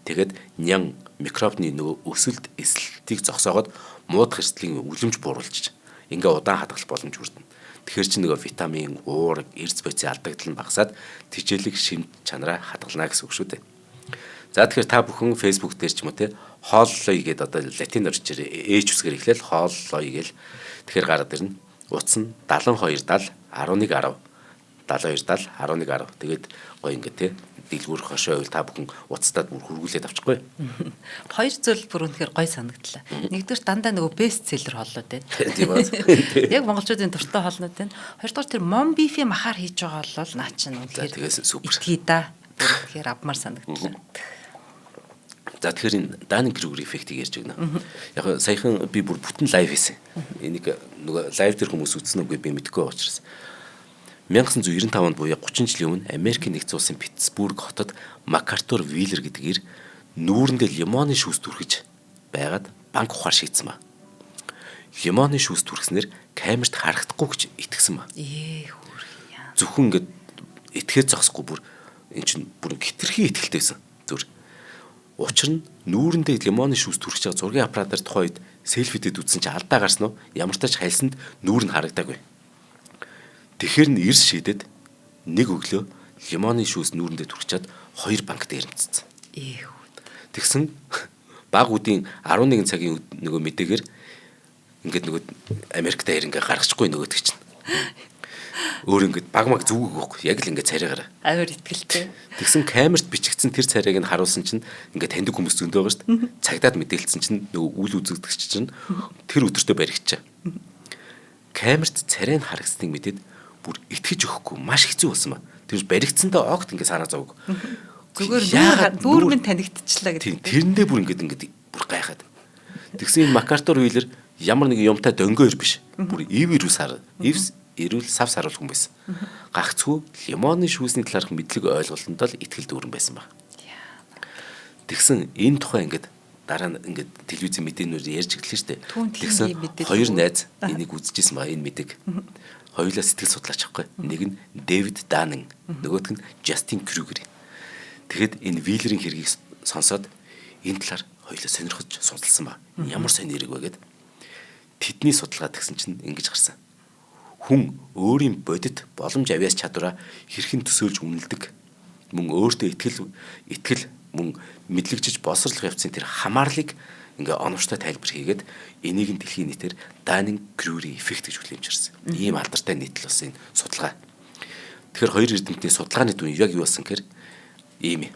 Тэгээд нян микробны нөгөө өсөлт эсэлтийг зогсоогоод муудах эрсдлийн үлэмж бууруулж ингээ удаан хадгалах боломж хүрдэнэ. Тэгэхээр чи нөгөө витамин, уурга, эрдэс бодисын алдагдал нь багасаад тижээлэг шимт чанараа хадгална гэсэн үг шүү дээ. За тэгэхээр та бүхэн Facebook дээр ч юм уу те хооллой гэдэг одоо латин орчоор ээж үсгээр эхлээл хооллой гээл тэгэхээр гараад ирнэ. Утас нь 7270 1110 7270 1110. Тэгээд гоё ингээ те дэлгүүр хошоо байвал та бүхэн уцтаад бүр хөргүүлээд авчихгүй. Хоёр зүйл бүр үнэхээр гоё санагдлаа. Нэгдүгээр дандаа нөгөө бест селлер хоолнууд байна. Тийм баз. Яг монголчуудын дуртай хоолнууд байна. Хоёрдугаар тэр Monbeef-ийн махаар хийж байгаа бол наа чинь үнэхээр тэгээс супер. Итгэе да. Тэгэхээр авмаар санагдлаа. За тэгэхээр энэ Даннинг-Крюгер эффектийг ярьж байна. Яг саяхан би бүр бүтэн лайв хийсэн. Энийг нөгөө лайв дээр хүмүүс үзсэн үгүй би мэдэхгүй учраас 1995 онд буюу 30 жилийн өмнө Америкийн нэгдсэн улсын Питтсбург хотод Макартур Виллер гэдгээр нүүрэндээ лимоны шүүс түрхэж байгаад банк ухаар шийдсэн ба. Лимоны шүүс түрхснээр камерт харагдахгүй гэж итгэсэн ба. Хөрхий. Зөвхөн ингээд итгэхэд зогсохгүй бүр эн чинь бүр хитрхи итгэлтэйсэн. Зүр. Учир нь нүүрэндээ лимоны шүүс түрхэж байгаа зургийн аппаратаар тухайд селфитэд үзсэн чинь алдаа гарсан уу? Ямар ч тач хайлсанд нүүр нь харагдаагүй. Тэгэхээр нь эрс шийдэд нэг өглөө лимоны шүүс нүүрэндээ түрчээд 2 банк дээрэмцсэн. Тэгсэн баг үдийн 11 цагийн нөгөө мэдээгээр ингээд нөгөө Америк дээр ингээ гаргачихгүй нөгөөдөг чинь. Өөр ингээд баг маг зүгэг байхгүй. Яг л ингээ царайгаараа. Амар итгэлтэй. Тэгсэн камерт бичигдсэн тэр царайг нь харуулсан чинь ингээ таньдаг хүмүүс зөндөө байгаа шүү дээ. Цагдаад мэдээлсэн чинь нөгөө үл үзэгдэгч чинь тэр өдөртөө баригдчихаа. Камерт царай нь харагдсныг мэдээд бүр итгэж өгөхгүй маш хэцүү болсон ба. Тэр баригдсандаа огт ингээ санаа зовг. Зүгээр нүүр минь танигдчихлаа гэдэг. Тэрэндээ бүр ингээ бүр гайхаад. Тэгсэн энэ Макартур Виллер ямар нэг юмтай дөнгөөр биш. Бүр эрүүл сав саруул хүн байсан. Гагцгүй лимоны шүүсний талаарх мэдлэг ойлголтонд л итгэл дүүрэн байсан баг. Тэгсэн энэ тухай ингээ дараа нь ингээ телевизэн мэдээнүүр ярьж эхэллээ шүү дээ. Тэгсэн хоёр найз энийг үзчихсэн ба энэ мэдэг. Хоёулаа сэтгэл судлаач байхгүй. Нэг нь Дэвид Даннинг, нөгөөх нь Жастин Крюгер. Тэгэхэд энэ Виллерийн хэргийг сонсоод энэ талаар хоёулаа сонирхож судалсан ба. Ямар сони хэрэг вэ гэд тэдний судалгаа тэгсэн чинь ингэж гарсан. Хүн өөрийн бодит боломж авяас чадвараа хэрхэн төсөөлж үнэлдэг. Мөн өөртөө итгэл мөн мэдлэгжиж боловсролох явцын тэр хамаарлыг ингээ оновчтой тайлбар хийгээд энийг нь дэлхийн нийтээр Даннинг-Крюгерийн эффект гэж хүлээмжирсэн. Ийм алдартай нийтлэл болсон энэ судалгаа. Тэгэхээр хоёр эрдэмтний судалгааны дүн яг юу болсон гэхээр ийм юм.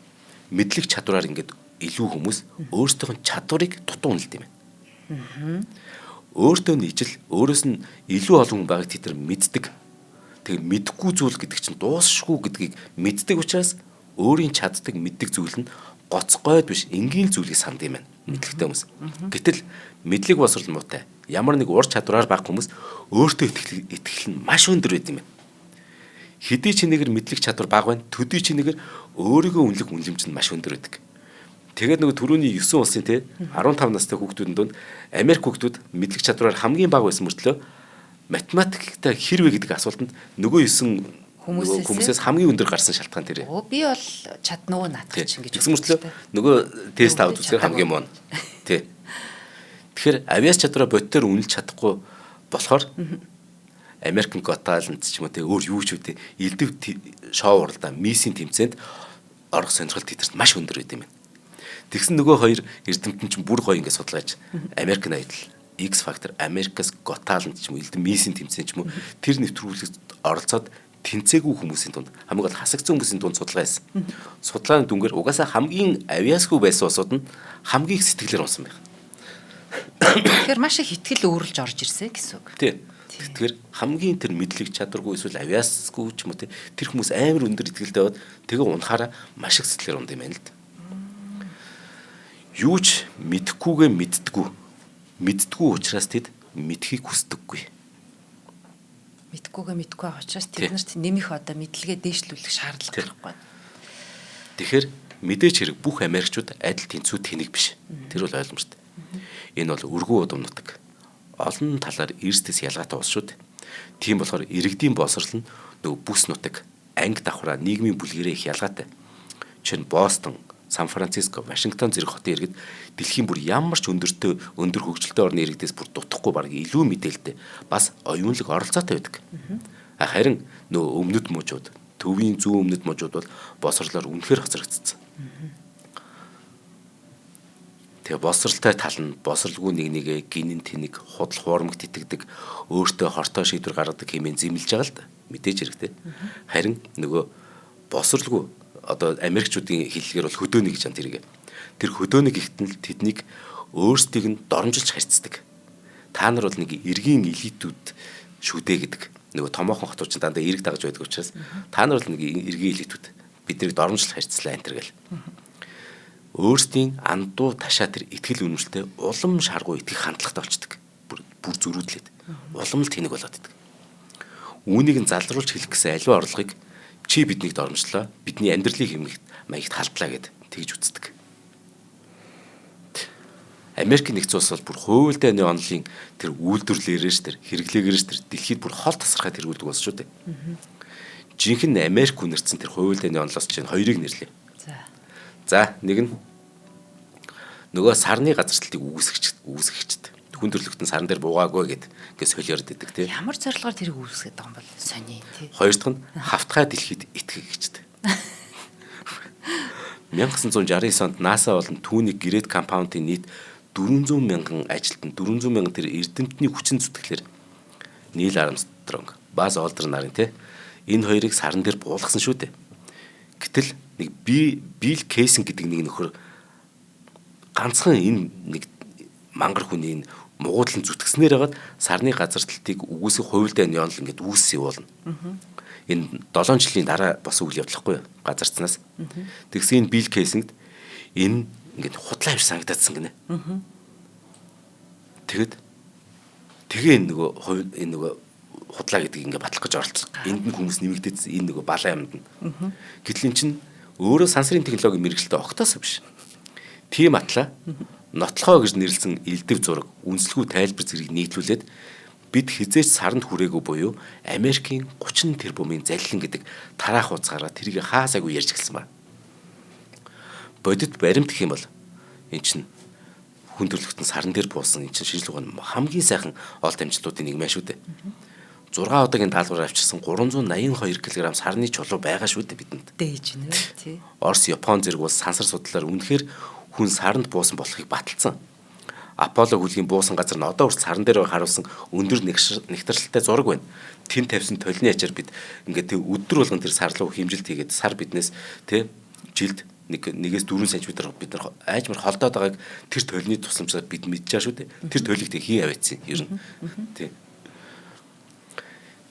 Мэдлэг чадвараар ингээд илүү хүмүүс өөрсдийнх нь чадварыг дутуу үнэлдэг юм байна. Өөртөө нь ижил, өөрөөс нь илүү олон хүн байгааг тэд нар мэддэг. Тэгээ мэдхгүй зүйл гэдэг чинь дуусшгүй гэдгийг мэддэг учраас өөрийн чаддаг мэддэг зүйл нь гоцгойд биш энгийн зүйлийг санд юм байна. Мэдлэгтэй хүмүүс. Гэтэл мэдлэг босрол муутай. Ямар нэг ур чадвараар баг хүмүүс өөртөө итгэл нь маш өндөр байд юм байна. Хэдий ч нэгээр мэдлэг чадвар бага байна. Төдий ч нэгээр өөрийгөө үнэлэх үнэлэмж нь маш өндөр байдаг. Тэгээд нөгөө түрүүний 9 улсын 15 настай хүүхдүүдэн донд Америк хүүхдүүд мэдлэг чадвараар хамгийн бага байсан мөртлөө математиктай хэрвээ гэдэг асуултанд нөгөө 9 хүмүүсээс хамгийн өндөр гарсан шалтгаан тэр. Би бол чаднаа наадах чинь гэж хэлсэн мөртлөө нөгөө тест аваад үзэхээр хамгийн муу. Тий. Тэгэхээр авиас чадвараа бодтоор үнэлж чадахгүй болохоор American Got Talent ч юм уу өөр юу ч үгүй элдв шоу уралдаа миссийн тэмцээнд орох сонирхолт тэдэрт маш өндөр байд юм байна. Тэгсэн нөгөө хоёр эрдэмтэн чинь бүр гоё ингээд судалгааж American Idol, X Factor, America's Got Talent ч юм уу элдв миссийн тэмцээн ч юм уу тэр нэвтрүүлэгт оролцоод тэнцээгүй хүмүүсийн дунд хамгийн гол хасагдсан хүмүүсийн дунд судалгаа хийсэн. Судалгааны дүнгээр угаасаа хамгийн авиасгүй байсан улсууд нь хамгийн их сэтгэлээр унсан байна. Тэгэхээр маш их ихтгэл өөрлөж орж ирсэн гэсэн үг. Тий. Тэгэхээр хамгийн тэр мэдлэг чадваргүй эсвэл авиасгүй ч юм уу тэр хүмүүс амар өндөр ихтгэлтэй байгаад тэгээ унахаараа маш их сэтгэлээр унд юм байна л да. Юу ч мэдхгүйгээ мэддэггүй учраас тэд мэдхийг хүсдэггүй. Мэдхгүйгээ мэдгүй байгаа учраас тэд нарт нэмэх одоо мэдлэгээ дээшлүүлэх шаардлага гарахгүй. Тэгэхээр мэдээж хэрэг бүх Америкчууд адил тэнцүү тэнэг биш. Тэр бол ойлгомжтой. Энэ бол өргөө удам нутаг. Олон талаар эрсдэс ялгаатай улс шүү дээ. Тийм болохоор иргэдийн боловсрол нь нөгөө бүс нутаг, анги давхраа нийгмийн бүлгэрээ их ялгаатай. Жишээ нь Бостон, Сан Франциско, Вашингтон зэрэг хотын иргэд дэлхийн бүр ямар ч өндөр хөгжилтэй орны иргэдээс бүр дутхгүй баг илүү мэдээлэлтэй бас оюунлаг оролцоотой байдаг. Харин нөгөө өмнөд мужууд, төвийн зүүн өмнөд мужууд бол боловсролоор үнэхээр хоцрогдсон. Тэгээ боловсралтай тал нь боловсралгүй нэгээ гинэн тэнэг худал хуурмагт итгэдэг өөртөө хортой шийдвэр гаргадаг хэмээн зэмлэж байгаа л да. Мэдээж хэрэгтэй. Харин нөгөө боловсралгүй одоо Америкчуудын хэллэгээр бол хөдөөний гэж ам тэрэг. Тэр хөдөөний гихтэн л тэднийг өөрсдийг нь доромжилж харьцдаг. Та нар бол нэг эргийн элитүүд шүдэ гэдэг. Нөгөө томоохон хотууд ч дандаа эрг дагаж байдаг учраас та нар бол нэг эргийн элитүүд. Биднийг доромжилж харьцлаа энэ төр гэл. Өөрсдийн андуу ташаа тэр итгэл үнэмшилтэй улам шаргуу итгэх хандлагатай болчдөг. Бүр зөрүүдлээд. Улам л тэнэг болоод идэг. Үүнийг нь залруулж хэлэх гэсэн аливаа орлогыг чи биднийг доромжлоо, бидний амьдралыг хэмнэх маягт халдлаа гэд тэгж үздэг. Америк нэгдсэн улс бол бүр хуйлтай оны онолын тэр үйлдвэрлэлээрээс тэр хэрэглээгээрээс тэр дэлхийд бүр хол тасархай тэргүүлдэг болсон шүү дээ. Жинхэнэ Америк үнэрсэн тэр хуйлтай оны онолоос чинь хоёрыг нэрлэе. За нэг нь нөгөө сарны газарталтыг үүсгэгчд. Хүн төрлөختөн сарн дээр буугаагүй гэд ингээд солиорд идэг тийм. Ямар зорилгоор тэрийг үүсгэж байгаа юм бол сони тийм. Хоёр дахь нь хавтгай дэлхийд итгэгчд. 1969 онд NASA болон түүний гэрээд компаунитын нийт 400 мянган ажилтан 400 мянган тэр эрдэмтний хүчин зүтгэлээр Нил Армстронг, Баз Олдрин нарын тийм энэ хоёрыг сарн дээр буулгасан шүү дээ. Гэтэл нэг Билл Кейсэн гэдэг нэг нөхөр ганцхан энэ нэг мангар хүний энэ муудлан зүтгэснээр хагаад сарны газарталтыг үгүйсэх хуйлдаа нёонл ингээд үүссэн болно. Энэ 7 жилийн дараа бас үйл явдлахгүй газарцнаас. Тэгсэн энэ Билл Кейсэнд энэ ингээд худлаа биш санагдаадсан гинэ. Тэгээ энэ нөгөө худлаа гэдгийг ингээд батлах гэж оролцсон. Энд нь хүмүүс нэмэгдээдсэн энэ нөгөө балаа юмд нь. Гэтэл эн чинь өөрөө сансрын технологийн мэрэгчлээ огтоос биш. Тийм атла нотлохоо гэж нэрлсэн элдв зураг үнслэхүй тайлбар зэрэг нийтлүүлээд бид хизээч саранд хүрээгүй буюу Америкийн 30 тэрбумын залилан гэдэг тараах хуцаараа тэрийг хаасаагүй ярьж гэлсэн ба. Бодит баримт гэх юм бол эн чинь хүн төрлөختөн саран дээр буусан эн чинь шинжлэх ухааны хамгийн сайхан олд амжилтуудын нэг мэн шүү дээ. 6 удаагийн даалгавар авчирсан 382 кг сарны чулуу байгаа шүү дээ бидэнд. Дээж нэ тий. Орос, Япон зэрэг улс сансар судлаар үнэхээр хүн саранд буусан болохыг баталсан. Аполло хүлгийн буусан газар нь одоо хүртэл саран дээр харуулсан өндөр нэгтрэлтэй зураг байна. Тэн тавьсан толны ачаар бид ингээд өдөр болгон тэр сар руу хэмжилт хийгээд сар биднээс тий жилд 1-4 см бид нар аажмар холдоод байгааг тэр толны тусламжаар бид мэдж байгаа шүү дээ. Тэр толийг тэг хийн аваадсан ер нь. Тийм.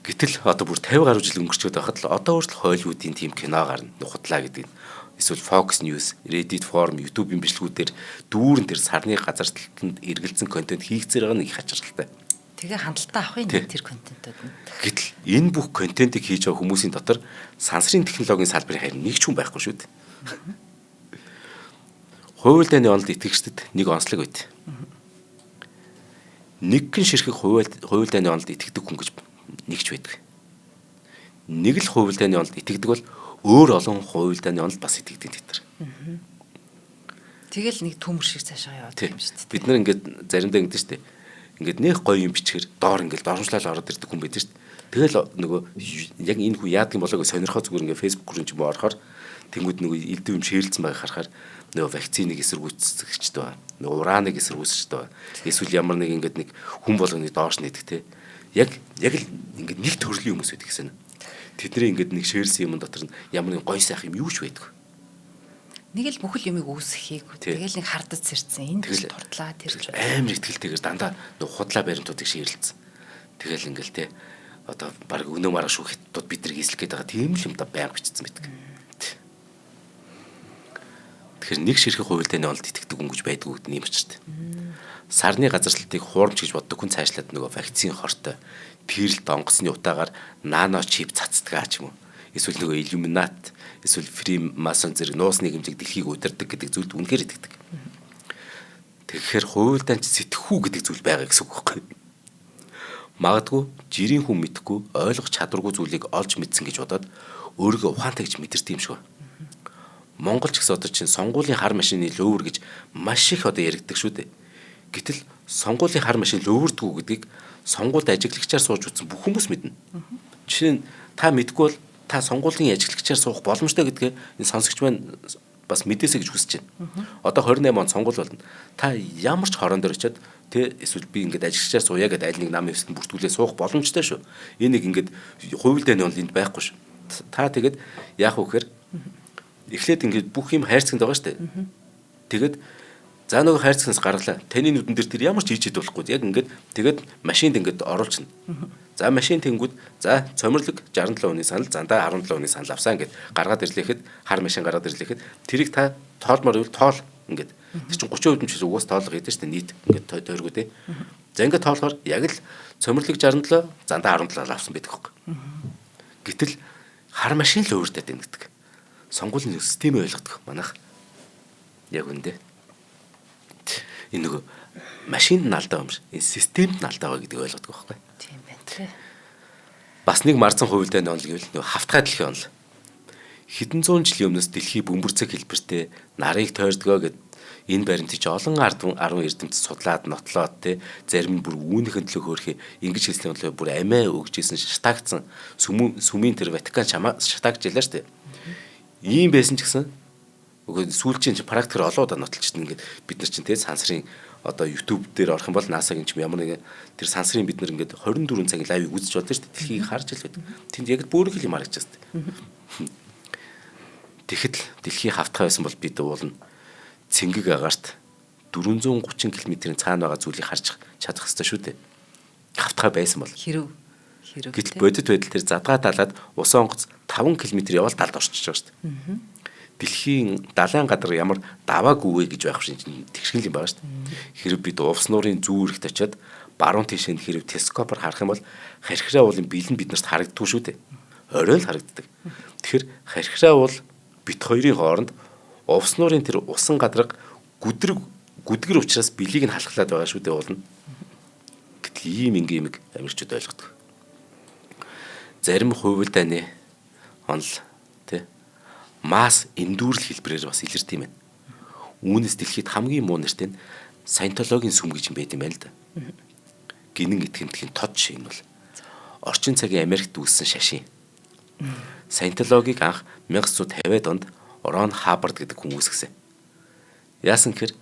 Гэтэл одоо бүр 50 гаруй жил өнгөрчөөд байхад л одоо хүртэл Холливуудын тийм кино гарна. Нухадлаа гэдэг нь. Эсвэл Fox News, Reddit forum, YouTube-ийн бичлэгүүдээр дүүрэн тэр сарны газар талтанд эргэлзэн контент хийгцээр байгаа нэг их хачиргалтай. Тэгээ хандлтаа авах юм тэр контентууд нь. Гэтэл энэ бүх контентыг хийж байгаа хүмүүсийн дотор сансрын технологийн салбарын харин нэг ч хүн байхгүй шүү дээ. Хувь дааны онолд итгэгчдэд нэг онцлог байт. Нэг гэн ширхэг хувь дааны онолд итгэдэг хүн гэж нэгч байдаг. Нэг л хувь дааны онолд итгэдэг бол өөр олон хувь дааны онолд бас итгэдэг тэр. Тэгэл нэг төмөр шиг цаашаа яваад юм шүү дээ. Бид нар ингээд заримдаа ингэдэж штэ. Ингээд нэг гоё юм бичгээр доор ингээд доромжлал ороод ирдэг хүн байдаг штэ. Тэгэл нөгөө яг энэ хүн яадаг юм болоо гэж сонирхоо зүгээр ингээд фэйсбүүк руу ч юм уу орохоор тэнгууд нөгөө элдв юм шеэрлсэн байгааг харахаар нөгөө вакциныг эсэргүүцэгчтэй байна. Нөгөө ураныг эсэргүүцэгчтэй байна. Эсвэл ямар нэг ингээд нэг хүн болгоны доош нэдэг те. Яг л ингээд нэг төрлийн хүмүүс байдаг гэсэн. Тэдний ингээд нэг шеэрлсэн юм дотор нь ямар нэг гоё сайх юм юу ч байдаг. Нэг л бүхэл юмыг үүсгэхийг тэгэл нэг хардаж сэрсэн. Энд л туртлаа тэр амар ихтгэлтэйгээр дандаа нөгөө худлаа баримтуудыг шеэрлсэн. Тэгэл ингээл те одоо баг өнөө марга шүүхтүүд бид нар хийслэх гээд байгаа тийм л юм да байнга бичсэн байдаг. Тэгэхээр нэг ширхэг хувь дааны онолд итгэдэг хүн гэж байдгүй гэдэг юм ч тийм. Сарны газарлалтыг хуурамч гэж боддог хүн цаашлаад нөгөө вакцин хортой тэрл донгосны утаагаар нано чип цацдаг ч юм уу. Эсвэл нөгөө Illuminati, эсвэл Freemason зэрэг нуус нийгэмжийг дэлхийг удирдаг гэдэг зүйлд үнэхээр итгэдэг. Тэгэхээр хувь даанч сэтгэхүү гэдэг зүйл байгаа гэсэн үг байхгүй. Магадгүй жирийн хүн мэдхгүй ойлгох чадваргүй зүйлийг олж мэдсэн гэж бодоод өөрийгөө ухаантай гэж мэдэрдэг юм шиг байна. Монголч гэсэн одоо чинь сонгуулийн хар машины лөөвөр гэж маш их одоо яригддаг шүү дээ. Гэтэл сонгуулийн хар машин лөөвөрдгүү гэдгийг сонгуульд ажиглагчаар сууж утсан бүх хүмүүс мэднэ. Жишээ нь та мэдгүй бол та сонгуулийн ажиглагчаар суух боломжтой гэдгээ энэ сонсогч маань бас мэдээсэй гэж хүсэж байна. Одоо 28 он сонгуул болно. Та ямар ч хорон дээр очиод тэ эсвэл би ингээд ажиглагчаар сууя гэдэг аль нэг намын өсөнд бүртгүүлээ суух боломжтой шүү. Энийг ингээд хувь дааны бол энд байхгүй шүү. Та тэгээд яах вэ гэхээр эхлээд ингээд бүх юм хайрцагт байгаа шүү дээ. Тэгээд за нөгөө хайрцагнаас гаргалаа. Таны нүдэн дээр тэр ямар ч хийж болохгүй. Яг ингээд тэгээд машинд ингээд оруулчихна. За машин тэнгүүд за цомрлог 67 оны санал зандаа 17 оны санал авсан ингээд гаргаад ирлэхэд хар машин гаргаад ирлэхэд тэрийг та тоолмоор ивэл тоол ингээд тэр чинь 30% нь ч угаас тоолго гэдэг шүү дээ нийт ингээд тойргоо тий. За ингээд тоолохоор яг л цомрлог 67 зандаа 17 авсан байдаг хөөх. Гэтэл хар машин л өөртөө тэнэгдэг. Сонгуулийн системээ ойлгодог манайх. Яг үндэ. Энэ нөгөө машинд нь алдаа юм шиг. Энэ системд нь алдаа байгаа гэдгийг ойлгодог байхгүй. Тийм байна тий. Бас нэг марцсан хувь дааны онол гэвэл нөгөө хавтгай дэлхийн онол. Хэдэн зуун жилийн өмнөөс дэлхий бөмбөрцөг хэлбэртэй нарыг тойрдгоо гэд энэ баримтыг олон ард эрдэмтэд судлаад нотлоод те зарим нь бүр үүнийхэн төлөө хөөрхий ингэж хэлсэн бол бүр амиа өгчээсэн шатаагдсан сүмийн тэр Ватикан шатаагж ялаа штэ. Ийм байсан ч гэсэн сүүлчийн практикээр олоод нотолчсон ингээд бид нар чинь те сансрын одоо YouTube дээр орох юм бол NASA-гийн ч ямар нэг тэр сансрын бид нар ингээд 24 цагийн лайвыг үзэж болно шүү дээ. Дэлхийг харж л байдаг. Тэнд яг бөөрөх юм харагдаж байна. Тэгэхэд л дэлхий хавтгай байсан бол бид уулна цэнгэг агаарт 430 км-ийн цаана байгаа зүйлийг харж чадах хэрэгтэй шүү дээ. Хавтгай байсан бол. Хэрв. Гэтэл бодит байдал дээр задгаа далаад ус онгоц 5 км явал далд орчиж байгаа шүү дээ. Дэлхийн далайн гадар ямар даваа гүвэ гэж байх шиг тэгшгэл юм байгаа шүү дээ. Хэрэг бид увс нуурын зүүн эрэгт очиод баруун тишэнд хэрэг телескопоор харах юм бол харьхраа уулын бэлэн биднэрт харагддгүй шүү дээ. Орой л харагддаг. Тэгэхээр харьхраа уул бит хоёрын хооронд увс нуурын тэр усан гадарга гүдгэр учраас бэлийг нь халахлаад байгаа шүү дээ уулна. Гэтэл ийм ингээм Америкчууд ойлгодог. Зарим хувь дааны онол тий масс эндүүрл хэлбэрээр бас илэрт юм байна. Үүнээс дэлхийд хамгийн муу нэртэй нь саентологийн сүм гэж юм байт юм байна л да. Гинэн итгэмтгийн тод шиг нь бол орчин цагийн Америкт үүссэн шашин. Саентологийг анх 1950-ад онд Рон Хаббард гэдэг хүн үүсгэсэн. Яасан гэхээр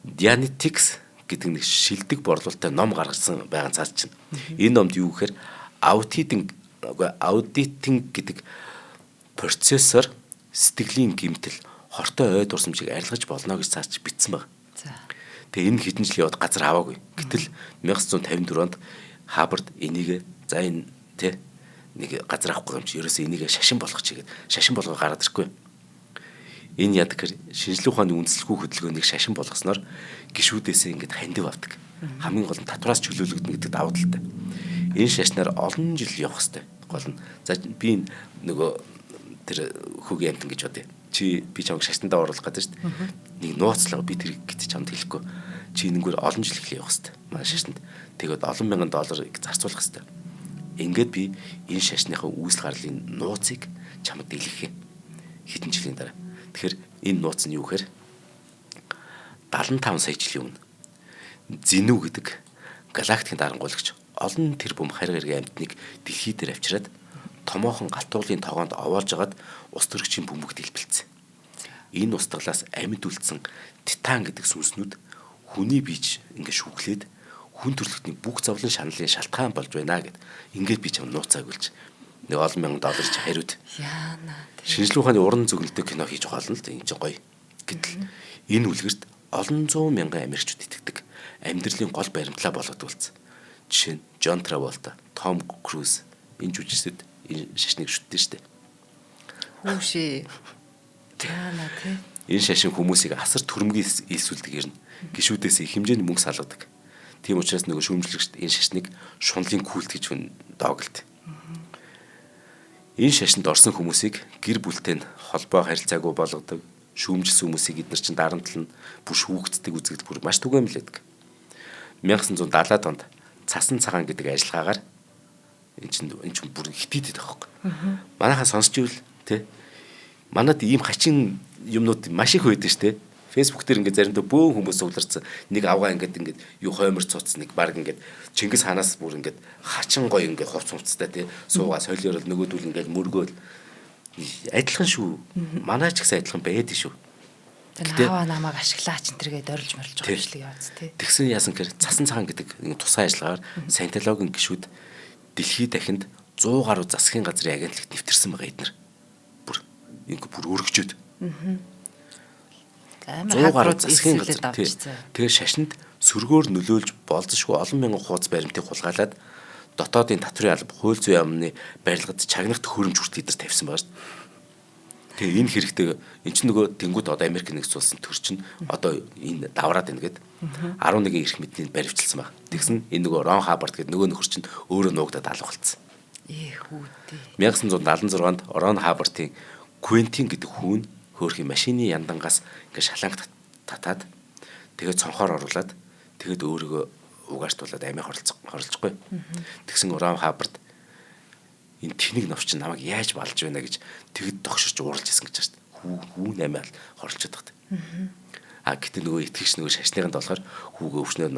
Dianetics гэдэг нэг шилдэг борлуулалттай ном гаргасан байгаа цааш чинь. Энэ номд юу гэхээр аудитинг гэдэг процессор сэтгэлийн гэмтэл хортой ой дурсамжийг арилгаж болно гэж цааш бичсэн баг. За. Тэгээ энэ хэдэн жилийн яваад газар аваагүй. Гэтэл 1954 онд Харвард энийг за энэ тэ нэг газар авахгүй юм чи ерөөсөө энийг шашин болгох чигээд шашин болгоо гараад ирэхгүй. Энэ яадаг гэхээр шинжлэх ухааны үндэслэхгүй хөдөлгөөнийг шашин болгосноор гишүүдээсээ ингээд хандив авдаг. Хамгийн гол нь татвараас чөлөөлөгдөнө гэдэг давуу талтай. Энэ шашнаар олон жил явах хэрэгтэй. Гол нь за би нөгөө тэр хүүгийн амтан гэж бодъё. Би чамд шашнандаа оруулах гэдэг шүү дээ. Нэг нууцлаа би тэр гэж чамд хэлэхгүй. Чи энэгээр олон жил их явах хэрэгтэй. Манай шашнанд. Тэгээд олон мянган долларыг зарцуулах хэрэгтэй. Ингээд би энэ шашныхаа үүсэл гарлын нууцыг чамд дэлгэх юм. Хэдэн жилийн дараа. Тэгэхээр энэ нууц нь юу гэхээр 75 сая жилийн өмнө Зинүү гэдэг галактикийн дарангуулагч олон тэрбум хариг хэргийн амьтныг дэлхий дээр авчираад томоохон галтуулын тогоонд овоолж агаад ус төрөгчийн бөмбөгт илбэлцсэн. Энэ устгалаас амьд үлдсэн титан гэдэг сүнснүүд хүний бийж ингээд шүүглээд хүн төрлөختний бүх зовлон шаналлын шалтгаан болж байна гэд ингээд би чам нууцаа өгүүлж нэг олон мянган доллар ч хариуд. Яана. Шинжлэх ухааны уран зөгнөлтөд кино хийж байгаа л энэ чинь гоё. Гэтэл энэ үлгэрт олон зуун мянган Америкчууд итгэдэг. Амьдралын гол баримтлаа болгоод үлдсэн. Жишээ нь Джон Траволта, Том Круз энэ жүжигчдүүд энэ шашныг шүтдэн штэ. Хүүшээ. Яана тий. Энэ шашин хүмүүсийг асар түрэмгийн илсүүлдэг юм. Гишүүдээс их хэмжээний мөнгө салгадаг. Тийм учраас нөгөө шүүмжлэгчд энэ шашныг шунлын культ гэж доогдолт. Энэ шашинд орсон хүмүүсийг гэр бүлтэй нь холбоо харилцаагүй болгодог. Шүүмжилсэн хүмүүсийг эдгээр чинь дарамтлан бүр шүүгддэг үзэгдэл бүр маш түгээмлэдэг. 1970-аад онд цасан цагаан гэдэг ажиллагаагаар энэ чинь бүр хитэд байхгүй. Манайхаа сонсч ивэл тий. Манад ийм хачин юмнууд маш их байдаг шүү дээ. Facebook дээр ингээд заримдаа бөөн хүмүүс сууларсан. Нэг авгаа ингээд юу хоймор цуц нэг баг ингээд Чингис хаанаас бүр ингээд хачин гоё ингээд хувц хувцтай тий. Суугаа солиорол нөгөөдүүл ингээд мөргөөл адилхан шүү. Манай ч гэсэн адилхан байдаг шүү. Тэгээ аваа намайг ашиглаач энэ төргээд орилж морилж байгаа юм шиг явааз тий. Тэгсэн яасан гэхээр цасан цагаан гэдэг нэг тусгай ажиллагаар саентологийн гишүүд дэлхийд дахинд 100 гаруй засгийн газрын агентлагт нэвтэрсэн байгаа эднэр. Бүр өргөжөөд. 100 гаруй засгийн газар. Тэгээ шашинд сөргөөр нөлөөлж болзошгүй олон мянган хуудас баримтыг хулгайлаад дотоодын татврын алба, хууль зүйн яамны барилгад чагнахт хөрөмж хүртэл эдэр тавьсан байгаа шүү дээ. Тэгээ энэ хэрэгтэй энэ ч нөгөө тэнгууд одоо Америк нэгдсэн улсын төр чинь одоо энэ давраад байна гэд 11 эрх мэднийг баривчилсан баг. Тэгсэн энэ нөгөө Рон Хаббард гэдэг нөгөө нөхөр чинь өөрөө нуугдаад алга болцсон. Хүүдээ. 1976 онд Рон Хаббартын Квентин гэдэг хүн хөөрхийн машины яндангаас ингээд шаланг татаад тэгээд цонхоор оруулаад тэгээд өөрийгөө угаартуулаад амиа хорлцохгүй. Тэгсэн Рон Хаббард энэ тэнэг новч намайг яаж балж байна гэж тэгэд догширч ууралж исэн гэж байна. Хүүн амиа хорлцоод багт. Гэтээ нөгөө итгэгч нөгөө шашныганд болохоор хүүгээ өвчнөөр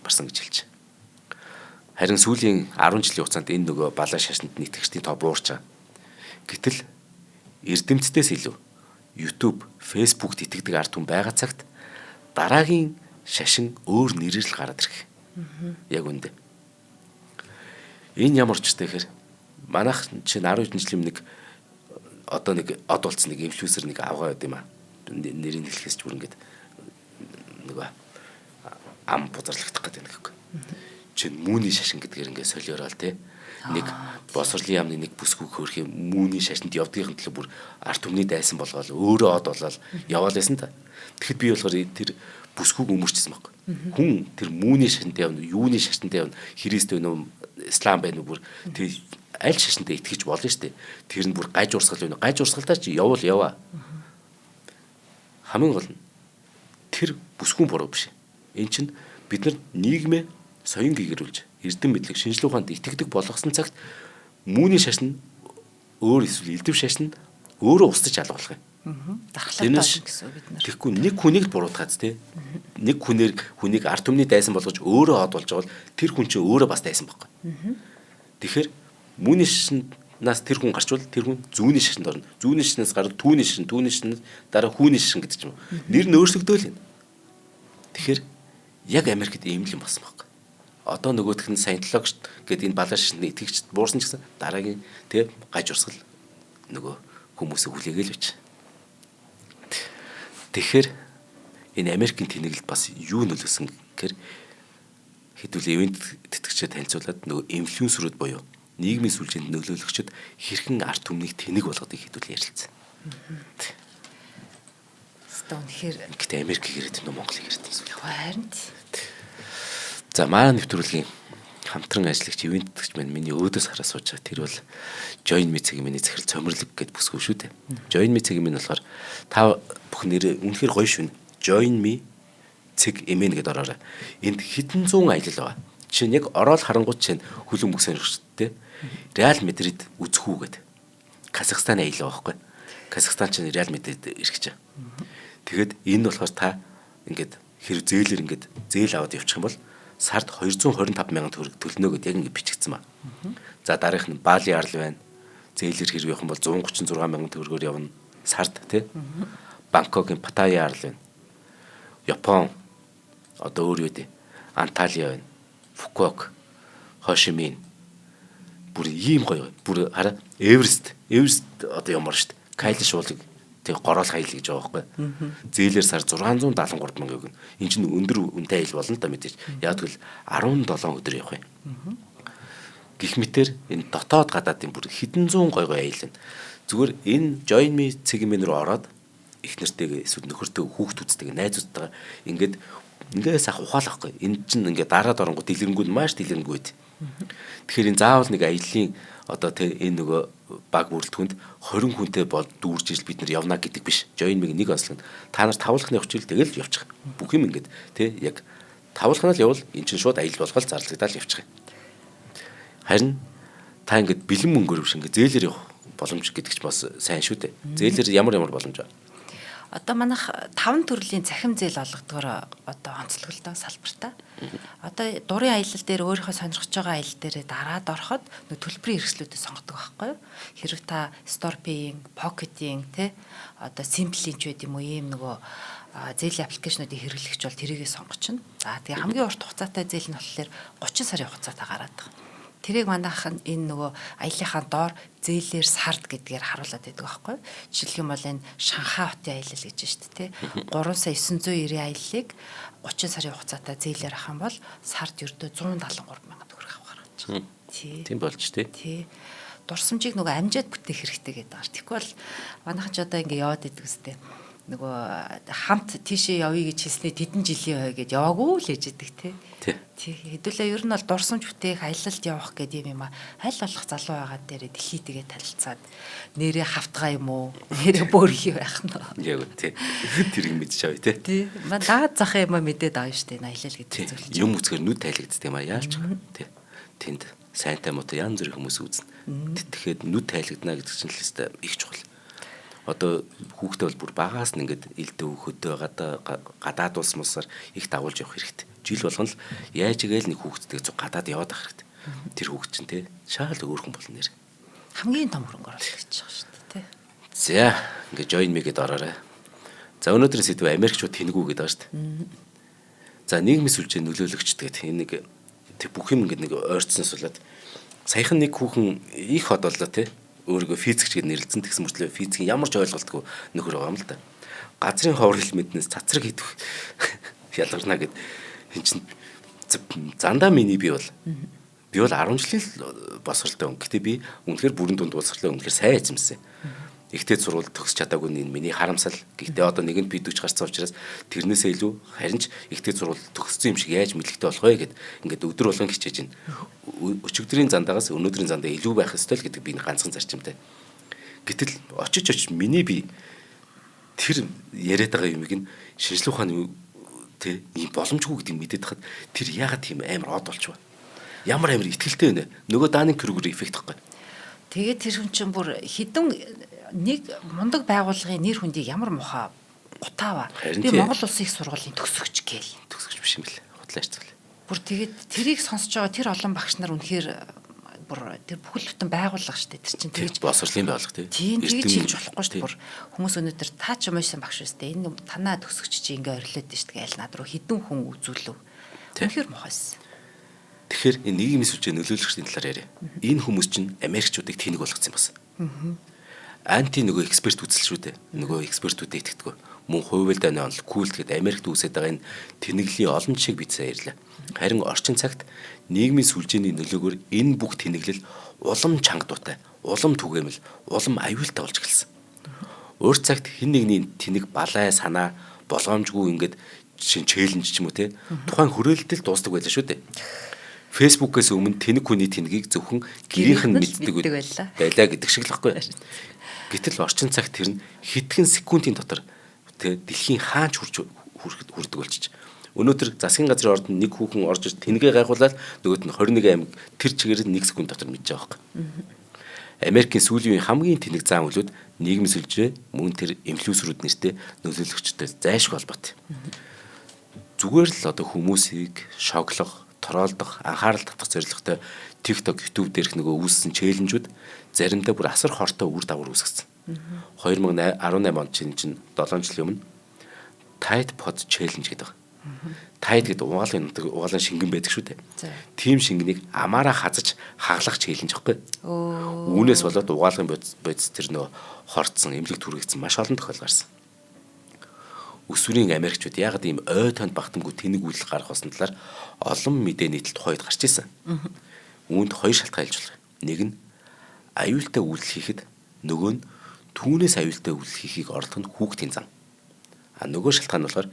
барсан гэж хэлж. Харин сүүлийн 10 жилийн хугацаанд энэ нөгөө балаа шашинд итгэгчдийн тоо буурч байгаа. Гэтэл эрдэмтдээс илүү YouTube, Facebook-т итгэдэг ард түмэн байгаа цагт дараагийн шашин өөр нэрээр л гараад ирэх. Яг үндэ. Энэ ямар ч үстэй гэхээр манайх чинь 10 хэдэн жилийн нэг одоо нэг од болцсон нэг инфлюенсер нэг авгаа байд юм аа. Нэрийг хэлэхээс ч бүр ингээд нөгөө ам бузарлагдах гэдэг нэг. Чин мууны шашин гэдгээр ингээд солиорол тий. Нэг босрлын яамны нэг бүсгүйг хөөрх юм мууны шашинд явдгийнхын төлөө бүр арт түмний дайсан болгоод өөрөө од болоод яваал байсан та. Тэгэхэд би болохоор тэр бүсгүйг өмөрчсөн баг. Хүн тэр мууны шашинд явна, юуны шашинд явна, Христ байна уу, Ислам байна уу бүр тэр аль шашиндаа итгэж болно шүү дээ. Тэр нь бүр гаж урсгал байна. Гаж урсгалдаа чи яваа. Хамгийн гол нь тэр бүсгүйн буруу биш. Энд чинь бид нар нийгмээ соён гэгэрүүлж эрдэм мэдлэг шинжлэх ухаанд итгэдэг болгосон цагт мууны шашин өөр эсвэл элдв шашин өөрөө устж алгуулах юм. Дархлаатай гэсэн бид нар. Тэгэхгүй нэг хүнийг л буруутгаац тий. Нэг хүнийг арт түмний дайсан болгож өөрөө од болж байгаа бол тэр хүн чинь өөрөө бас дайсан байхгүй. Тэгэхээр мууны шашинаас тэр хүн гарчвал тэр хүн зүүнний шашинд орно. Зүүнний шашинаас гараад түүний шашин дараа хүүний шашин гэдэг ч юм уу. Нэр нь өөрчлөгдөөл юм. Тэгэхээр яг Америкт ийм л юм болсон байхгүй. Одоо нөгөөх нь саентологч гэдэг энэ балаа шашинд итгэгчд буурсан ч гэсэн дараагийн тэг гаж урсгал нөгөө хүмүүсийг хүлээгээл бич. Тэгэхээр энэ Америкийн тэнэглэлд бас юу нөлөөсөн гэхээр хэдүүл ивент тэтгэгчид танилцуулаад нөгөө инфлюенсерүүд буюу нийгмийн сүлжээнд нөлөөлөгчд хэрхэн арт түмнийг тэнэг болгодгийг хэдүүл ярилцсан. Тэгэхээр гэтээ Америк ирээд нөө Монголыг ирээд байсан. Харин. За манай нэвтрүүлгийн хамтран ажиллагч ивент тэтгэгч маань миний өөдөөс хараа сууж байгаа. Тэр бол Join Me цагийн миний захирал цомрлог гэд бүсгүй шүү дээ. Join Me цагийн минь болохоор та бүх нэр үнэхээр гоё шүн. Join Me цэг эмэн гэдээ ороорой. Энд хэдэн зуун аялал байгаа. Жишээ нь яг ороод харангуут чинь хүлэн бүх сонирхчтэй. Реал Мадрид үзэх үү гэд. Казахстан аялал байгаа байхгүй. Казахстан чинь Реал Мадрид ирэх гэж. Тэгэхэд энэ болохоор та ингээд хэрэг зээлэр ингээд зээл аваад явчих юм бол сард 225 мянган төгрөг төлнө гэдээ яг ингээд бичигдсэн ба. За дараах нь Бали арал байна. Зээлэр хэрэг явах юм бол 136 мянган төгрөгөөр явна. Сард тий. Бангкокын Паттайя арал байна. Япон одоо өөр юу дээ? Анталия байна. Фукуок, Хошимин. Бүр ийм гоё. Бүр хараа Эверест одоо ямар штт. Кайли шуулыг тэг гороол хаял гэж байгаа байхгүй. Зээлэр сар 673 мянга өгнө. Энд чинь өндөр үнэтэй аялал болно да мэдээж. Яг тэгвэл 17 өдөр явах юм. Гэх мэтэр энэ дотоод гадаадын бүр хэдэн зуун гой аялал. Зүгээр энэ Join Me цэгийн рүү ороод их нэртэйгээ эсвэл нөхөртөө хүүхдүүдтэйгээ найзуудтайгаа ингээс ах ухаалахгүй. Энд чинь ингээд дараад оронгууд дэлгэрэнгүй маш дэлгэрэнгүй. Тэгэхээр энэ заавал нэг аяллаа одоо энэ нөгөө баг бүрэлдэхүүнд 20 хүнтэй бол дүүрж ижил бид нар явна гэдэг биш. Join Me нэг онцлог. Та нарт тавуулахны явчихвал тэгэл явчих. Бүх юм ингээд яг тавуулахнаа л явал эн чинь шууд аялал болгоод зарлагдаад явчих юм. Харин та ингээд бэлэн мөнгөөр биш ингээд зээлэр явах боломж гэдэг ч бас сайн шүү дээ. Зээлэр ямар боломж байна? Одоо манайх 5 төрлийн цахим зээл олгодгоор одоо онцлог л доо салбартаа. Одоо дурын аялал дээр өөрийнхөө сонирхож байгаа аялал дээр дараад ороход нөх төлбөрийн хэрэгслүүдээ сонгодог байхгүй юу? Хэрэг та Storepay-ийн, Pocket-ийн одоо Simple-ийн ч байд юм уу ийм нөгөө зээлийн аппликейшнуудыг хэрэглэгч бол тэрийгээ сонгочихно. За тэгээ хамгийн урт хугацаатай зээл нь болохоор 30 сарын хугацаатай гараад байгаа. Тэрийг манайхан энэ нөгөө аяллахаа доор зээлээр сард гэдгээр харуулад байдаг байхгүй. Жишээлх юм бол энэ Шанхай хотын аялал гэж байна шүү дээ. 3 сая 990 аяллыг 30 сарын хугацаатай зээлээр авах юм бол сард ердөө 173 мянган төгрөг авах гаргаж байна. Тийм болж тий. Тий. Дурсамжийг нөгөө амжаад бүтээх хэрэгтэй гэдэг байна. Тэгэхгүй бол манайхан ч одоо ингэ яваад идэг үстэй. Нөгөө хамт тийшээ явъя гэж хэлснээр тэдэн жилийн хой гэд яваагүй л ээж идэг тий. Хэдүүлээ ер нь бол дурсамж бүтээх аялалд явах гэдэг юм а. Аль болох залуу байгаа дээр дэлхийтэйгээ танилцаад нэрээ хавтгаа юм уу? Нэрээ бөөрхий байх нь. Яг тий. Тэрийг мэдчихэв тий. Тий. Маа даад зах юм мэдээд авна штэ аялал гэдэг зүйл. Юм үзгээр нүд тайлагддаг юм а яалч тий. Тэнд сайнтай муутай янз бүрийн хүмүүс үзнэ. Тэгэхэд нүд тайлгадна гэдэг чинь л хэвээр их чухал. Одоо хүүхдээ бол бүр багаас нь ингээд элдв хөдөө гадаад улс мусаар их дагуулж явах хэрэгтэй. Жил болгоно л яаж игээл нэг хүүхдтэйг гадаад яваад авах хэрэгтэй. Тэр хүүхд чинь тий шаал өөр хүн болно нэр. Хамгийн том хөрөнгө оруулалт гэж байгаа шүү дээ тий. За ингээд Join Me гэдээ ороорой. За өнөөдрийн сэдв Америкчууд тэнэгүү гэдэг байгаа шүү дээ. За нийгмийн сүлжээ нөлөөлөгчд гэдэг энэ нэг бүх юм ингээд нэг ойрцсон суулаад саяхан нэг хүүхэн их хооллоо тий өөрийгөө физикч гэж нэрлэлцэн тэгсэн мөртлөө физикийн ямар ч ойлголтгүй нөхөр байгаа юм л да. Газрын ховор хэл мэднээс цацраг хийдэх ялгарна гэд эн чин зандаа миний би бол 10 жилийн босролтой өнгө. Гэтэ би үнэхээр бүрэн дунд уулзахлаа үнэхээр сайн эзэмсэн. Ихтэй сурвалж төгсч чадаагүй нь миний харамсал. Гэхдээ одоо нэгэнд бидвч гарцсан учраас тэрнээсээ илүү харин ч ихтэй сурвалж төгссөн юм шиг яаж мэдлэгтэй болох вэ гэд ингээд өдөр болгон хичээж байна. Өчигдрийн зандаагаас өнөөдрийн зандаа илүү байх ёстой л гэдэг би ганцхан зарчимтай. Гэтэл очиж миний би тэр яриад байгаа юмыг нь шинжлэх ухааны тий ийм боломжгүй гэдгийг мэдээд хахад тэр яагаад тийм амар од болчихваа. Ямар амар ихтгэлтэй вэ? Нөгөө Данинг Крюгер эффект гэхгүй. Тэгээд тэр хүн чинь бүр хідэн нэг мундаг байгууллагын нэр хүндийг ямар мухаа гутаава. Би Монгол Улсын их сургуулийн төгсөгч гээл. Төгсөгч биш юм бэл. Худлаач цэглээ. Бүр тэгээд тэрийг сонсож байгаа тэр олон багш нар үнэхээр бүр тэр бүхэл бүтэн байгууллага шүү дээ. Тэр чинь тэгж босрлын байгууллага тийм тэгж хэлж болохгүй шүү дээ. Бүр хүмүүс өнөөдөр та ч юмсан багш шүү дээ. Энэ танаа төгсөгч чи ингээ орилоод дээ шүү дээ. Айл над руу хідэн хүн үзүүлв. Үнэхээр мухайс. Тэгэхээр энэ нийгмийн сүлжээ нөлөөлөгчдийн талаар яриа. Энэ хүмүүс чинь Америкчуудыг тэнэг болгоцсон юм байна. Анти нөгөө эксперт үзэл шүү дээ. Нөгөө экспертүүдэд итгэдэг. Мөн хувилд онол культ гэдэг Америкт үүсэж байгаа энэ тэнэглийн олон жишээг бид сайн ярьлаа. Харин орчин цагт нийгмийн сүлжээний нөлөөгөөр энэ бүх тэнэглэл улам чангадуутай, улам түгээмэл, улам аюултай болж эхэлсэн. Өөр цагт хэн нэгний тэнэг балай санаа болгоомжгүй ингээд жишээ челленж ч юм уу те тухайн хүрээлэлтэл дуустдаг байлаа шүү дээ. Фэйсбүүкээс өмнө тэнэг хүний тэнгийг зөвхөн гэрийнх нь мэддэг байлаа гэдэг шиг л баггүй. Гэтэл орчин цагт тэр нь хэдхэн секундын дотор те дэлхийн хаач хүрдэг болчих. Өнөөдөр засгийн газрын ордонд нэг хүүхэн орж ир тэнэгээ гайхуулаад нөгөөд нь 21 аймаг тэр чигээр 1 секунд дотор мэдж байгаа байхгүй. Америкийн сүүлийн үеийн хамгийн тэнэг зан үйлүүд нийгмийн сүлжээ мөн тэр инфлюенсерүүд нэртэй нөлөөлөгчтэй зайлшгүй холбоотой. Зүгээр л одоо хүмүүсийг шоглох, тороолдох, анхаарал татах зорилготой TikTok, YouTube дээрх нөгөө үүссэн челленжүүд заримдаа бүр асар хортой үр дагавар үүсгэсэн. 2018 онд чинь 7 жилийн өмнө Tide Pod Challenge гэдэг. Tide гэдэг угаалын шингэн байдаг шүү дээ. Тим шингэнийг амаараа хазаж хаглах челленж байхгүй. Үүнээс болоод угаалгын бодис тэр нөө хорцсон, эмнэлэг түргээгдсэн маш олон тохиол гарсан. Өсвөрийн Америкчууд яагаад ийм ой тонд багтамгүй тэнэг үйлдэл гарах болсон талаар олон мэдээ нийтлэл тухайд гарч ирсэн. Үүнд хоёр шалтгаан хэлж байна. Нэг нь аюултай үйлдэл хийхэд, нөгөө нь түүнээс аюултай үйлдэл хийхийг оролдох нь хүүхдийн зан. Нөгөө шалтгаан нь болохоор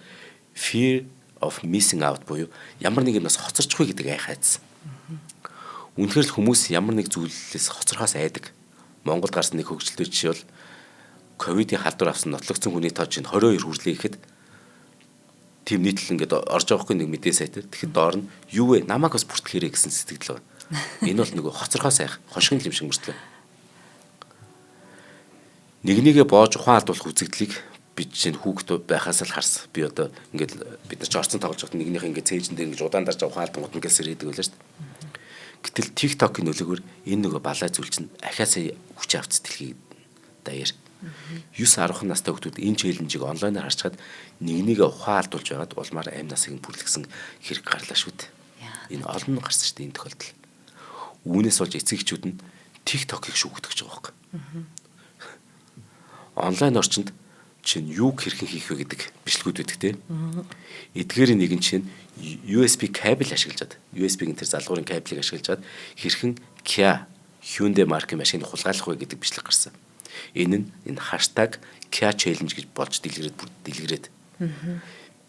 fear of missing out буюу ямар нэг юмнаас хоцорчихгүй гэдэг айхайдсан. Үнэхээр л хүмүүс ямар нэг зүйлээс хоцорхоос айдаг. Монголд гарсан нэг хөгжилтэй жишээ бол ковидын халдвар авсан нотлогдсон хүний тоо чинь 22 хүрлээ гэхэд тийм нийтлэл ингээд орж байгаа хгүй нэг мэдээ сайт. Тэгэхэд доор нь юу вэ? Намайг бас бүртгэхэрэг гэсэн сэтгэл байна. Энэ бол нөгөө хоцорхоос айх, хошигн юм шиг мөртлөө. Нэгнийгээ боож ухаан алдуулах үзэгдлийг бид чинь хүүхэд байхаас л харсан. Би одоо ингээд бид нар ч орцсон тоглож байгаа нэгнийх ингээд цээжин дээр ингэж удаан дарж ухаан алдангууд ингээд сэрээдэг байлаа шүү дээ. Гэтэл TikTok-ийн нөлөөгөөр энэ нөгөө балай зүйл чинь ахиасаа хүч авц дэлхийг даяар. 9-10 настай хүүхдүүд энэ челленжийг онлайнаар харчаад нэгнийгээ ухаан алдуулж байгаад улмаар амь насыг бүрлэгсэн хэрэг гарлаа шүү дээ. Энэ олон гарсан шүү дээ энэ тохиолдол. Үүнээс болж эцэгчүүд нь TikTok-ыг шүүгдэж байгаа байхгүй. Онлайн орчинд чинь юу хэрхэн хийх вэ гэдэг бичлэгүүд байдаг тийм. Эдгээрийн нэг нь чинь USB кабель ашиглаж USB-ийн тэр залгуурын кабелийг ашиглаж хэрхэн Kia Hyundai маркийн машиныг хулгайлах вэ гэдэг бичлэг гарсан. Энэ хаштаг Kia challenge гэж болж дэлгэрээд.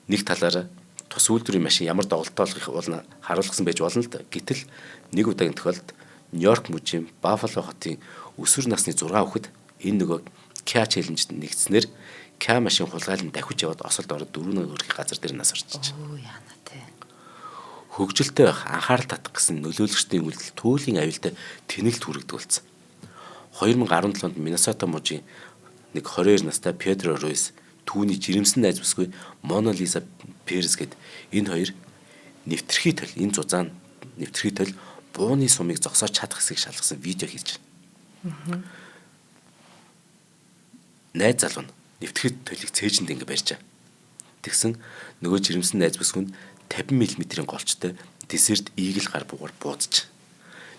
Нэг талаараа тус үйлдвэрийн машин ямар доголдолтой болохыг харуулсан байж болно л да. Гэтэл нэг удаагийн тохиолдолд Нью-Йорк мужийн Баффало хотын өсвөр насны 6 хүүхэд энэ нөгөө Kia challenge-д нэгдснээр Kia машин хулгайлан дахиж яваад осолд ороод 4 өрхийн газар дээр нас орчихж. Яана тий. Хөгжилтэй байх, анхаарал татах гэсэн нөлөөлөгчдийн үйлдэл туйлын аюултай тэнэлт хүрэгдэг болсон. 2017 онд Миннесота мужийн нэг 22 настай Педро Руис түүний жирэмсэн найз бүсгүй Мона Лиза Перес гээд энэ хоёр нэвтрхий төл энэ зузаан нэвтрхий төл бууны сумыг зогсоож чадах хэсгийг шалгасан видео хийж байна. Найз залуу нь нэвтрхий төлийг цээжинд ингэ барьжаа. Тэгсэн нөгөө жирэмсэн найз бүсгүй нь 50 мм-ийн голчтой десерт игэл гар буугаар буудаж.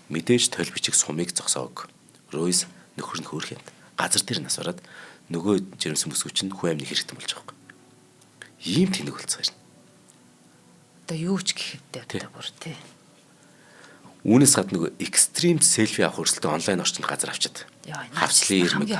Мэдээж толь бичиг сумыг зогсоог. Руис нөхөр нь хөөх юмд газар дээр нас ороод нөгөө жирэмсэн бүсгүй чинь хүн амны хэрэгтэн болж байгаа юм. Ийм тэнэг болцгоо шин. Одоо юу ч гэхэд одоо бүр тий. Үүнээс гадна нөгөө экстрим селфи авах хүрэлтэн онлайн орчинд газар авчиад. Хавцлын ирмэг,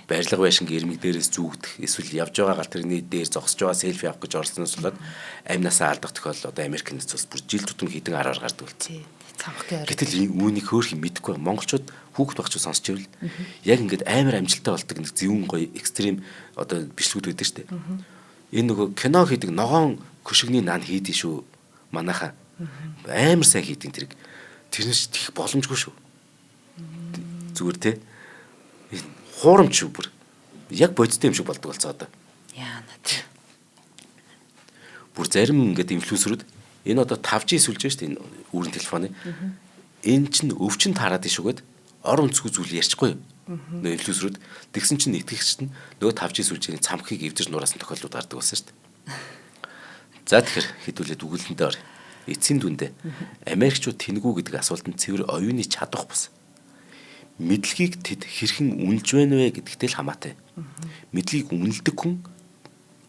барилга байшингийн ирмэг дээрээс зүүгдэх, эсвэл явж байгаа гал тэрний дээр зогсож байгаа селфи авах гэж орсноос болоод амь насаа алдах тохиолдол одоо Америкт цус бүр жил тутам хідэн араар гардаг болсон. Гэтэл үүнийг хөөх юм мэдэхгүй монголчууд хүүхэд багчууд сонсч ивэл яг ингээд амар амжилттай болдог нэг зөвүүн гоё экстрим одоо бичлэгүүд байдаг шүү дээ. Энэ нөгөө кино хийдэг ногоон хөшигний наан хийдий шүү. Манайхаа амар сайн хийдэг тэрэг. Тэрнээс их боломжгүй шүү. Зүгээр те. Хуурамч шүү бүр. Яг бодиттой юм шиг болдог болцоо одоо. Яана тий. Бүр зарим ингээд инфлюенсерүүд энэ одоо 5G сүлж шүү дээ энэ үүрэн телефоны. Энэ чинь өвчин таарад ишүүгээд ор өнцгөө зүйл ярьчихгүй юу? Нөө инфлюенсерүүд тэгсэн чинь итгэгчд нь нөгөө 5G сүлжээний цамхыг эвдэрж нураасан тохиолдлууд гардаг болсон шүү дээ. За тэгэхээр хэдүүлээд үгэлэндээ ор. Эцсийн дүндээ Америкчууд тэнэгүү гэдэг асуултанд цэвэр оюуны чадах бус. Мэдлэгийг тэд хэрхэн үнэлж байна вэ гэдэгтэй л хамаатай. Мэдлэгийг үнэлдэг хүн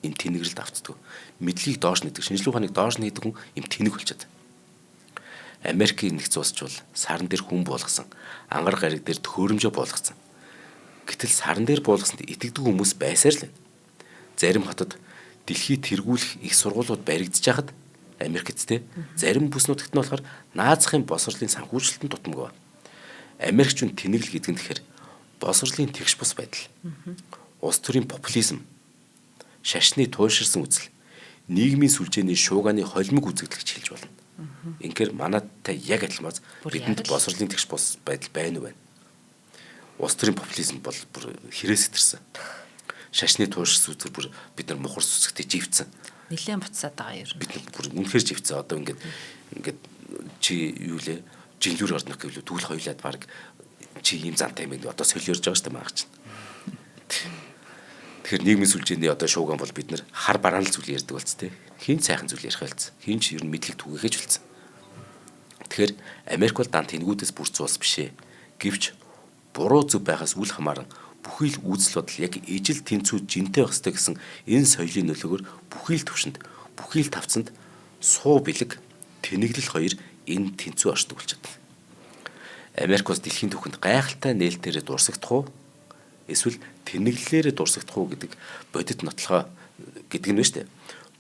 энэ тэнэглэлд автдаг. Мэдлэгийг доош нэдэг, шинжилгээ ухааныг доош нэдэг хүн юм тэнэг болчиход. Америкийн нэгдсэн улсч бол саран дээр хүн буулгасан, ангар гариг дээр төхөөрөмжөө буулгасан. Гэтэл саран дээр буулгасанд итгэдэг хүмүүс байсаар л байна. Зарим хотод дэлхийд тэргүүлэх их сургуулиуд баригдаж хахад Америкт те зарим бүс нутагт нь болохоор наазахын боловсролын санхүүжилтэн дутамгүй. Америкчууд тэнэгэл гэдэг нь тэгэхээр боловсролын тэгш бус байдал. Улс төрийн популизм, шашны туйлширсан үзэл, нийгмийн сүлжээний шуугааны холимог үзэгдэлж хэлж болно. Инхээр манайтай яг адилмаз бидэнд боловсролын тэгш бус байдал байна уу байна. Улс төрийн популизм бол бүр хэрээс сэтэрсэн. Шашны туйлширсан үзэл бүр бид нар мухар сүсгтээ живцэн. Нилээн буцаад байгаа юм. Бид бүр үнэхээр живцэн. Одоо ингээд чи юу лээ? Жинлүүр орднох гэвэл түүл хоёлаад баг чи ийм зантай юм одоо солиорж байгаа шүү дээ маагч. Тэгэхээр нийгмийн сүлжээний одоо шууган бол бид нар хар бараан л зүйл ярьдаг болц тээ. Хин сайхан зүйл ярих байлц. Хин ч ер нь мэдлэг түгээхэж болцсон. Тэгэхээр Америк бол дан тэнгүүдээс бүрдсэн улс биш ээ. Гэвч буруу зөв байгаас үл хамааран бүхий л үзэл бодол яг ижил тэнцүү жинтэй байх ёстой гэсэн энэ соёлын нөлөөгөөр бүхий л төвшөнд, бүхий л тавцанд суу бэлэг, тэнэглэл хоёр энэ тэнцүү оршдог болчиход. Америк бас дэлхийн түүхэнд гайхалтай нээлтээрээ дурсагдах уу? Эсвэл тэнэглэлээрээ дурсагдах уу гэдэг бодит нотлохоо гэдэг нь ба штэ.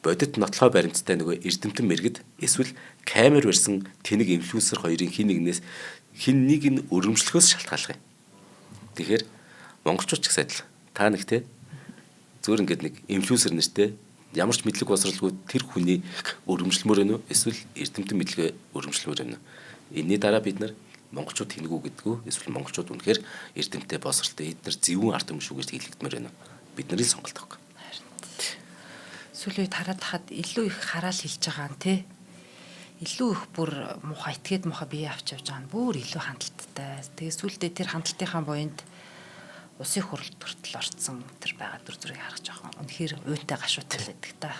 Бодит нотлохоо баримттай нөгөө эрдэмтэн мэрэгд эсвэл камер барьсан тэнэг инфлюенсер хоёрын хин нэг нь өргөмжлөхөөс шалтгаалах юм. Тэгэхээр монголчууд ч гэсэн адил. Та нэг те зөөр ингээд нэг инфлюенсер нэртэй ямар ч мэдлэг боловсралгүй тэр хүний өргөмжлөмөр байна уу? Эсвэл эрдэмтэн мэдлэгээ өргөмжлөмөр байна уу? Энийний дараа бид нар монголчууд тэнэгүү гэдгүү эсвэл монголчууд үнэхээр эрдэмтэй боловсралтай эдгээр зөвүүн ард түмэн шүү гэж хэлэгдмээр байна. Бид нарын сонголт баг. Сүүлийн үед хараад хахад илүү их хараал хэлж байгаа нь те. Илүү их бүр муухай итгээд муухай бие авч явж байгаа нь бүр илүү хандлттай. Тэгээ сүүлдээ тэр хандлтынхаа буйнд усын хуралд хүртэл орцсон тэр байгаа дүр зургийг харах жоохон үнэхээр уйтай гашуутай байдаг та.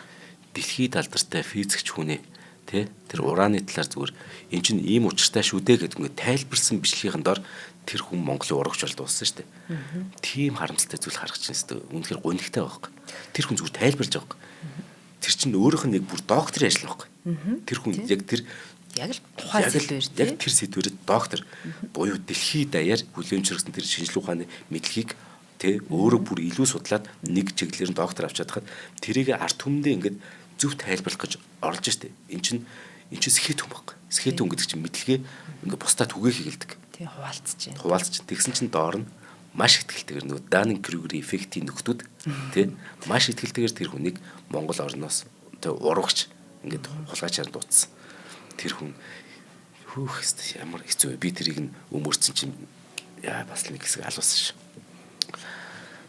Дэлхийд алдартай физикч хүнээ тэ тэр ураны талаар зүгээр эн чинь ийм учиртай шүү дээ гэдэг ингээд тайлбарсан бичлэгийн дор тэр хүн Монголын урагч бол дууссан шүү дээ. Тийм харамсалтай зүйл харах чинь өстой үнэхээр гонигтай байхгүй. Тэр хүн зүгээр тайлбарж байгаа. Тэр чинь өөрийнх нь нэг бүр докторийн ажил байхгүй. Тэр хүн яг тэр яг л тухайн сэдвэр тийм. Яг тэр сэдвэрэд доктор буюу дэлхийд даяар хүлээмжлэгдсэн тэр шинжилгээ ухааны мэдлэгийг тэ өөрөө бүр илүү судлаад нэг чиглэлээр доктор авчаад хахад тэрийг арт түмэндээ ингээд зөв тайлбарлах гэж орж штэ. Эн чинь скет хүн баг. Скет хүн гэдэг чинь мэдлэгээ ингээд бусдаа түгээх хэлдэг. Тий хуваалцж байна. Хуваалцж. Тэгсэн чинь доор нь маш ихтгэлтэйгээр нөгөө Даннинг-Крюгерийн эффектийн нөхдүүд тэ маш ихтгэлтэйгээр тэр хүнийг Монгол орноос тэ урагч ингээд хулгайчаар дуудсан. Тэр хүн хөөх хэвээр ямар хэцүү би тэрийг нь өмөрцөн чинь яа бас нэг хэсэг алуусан ш.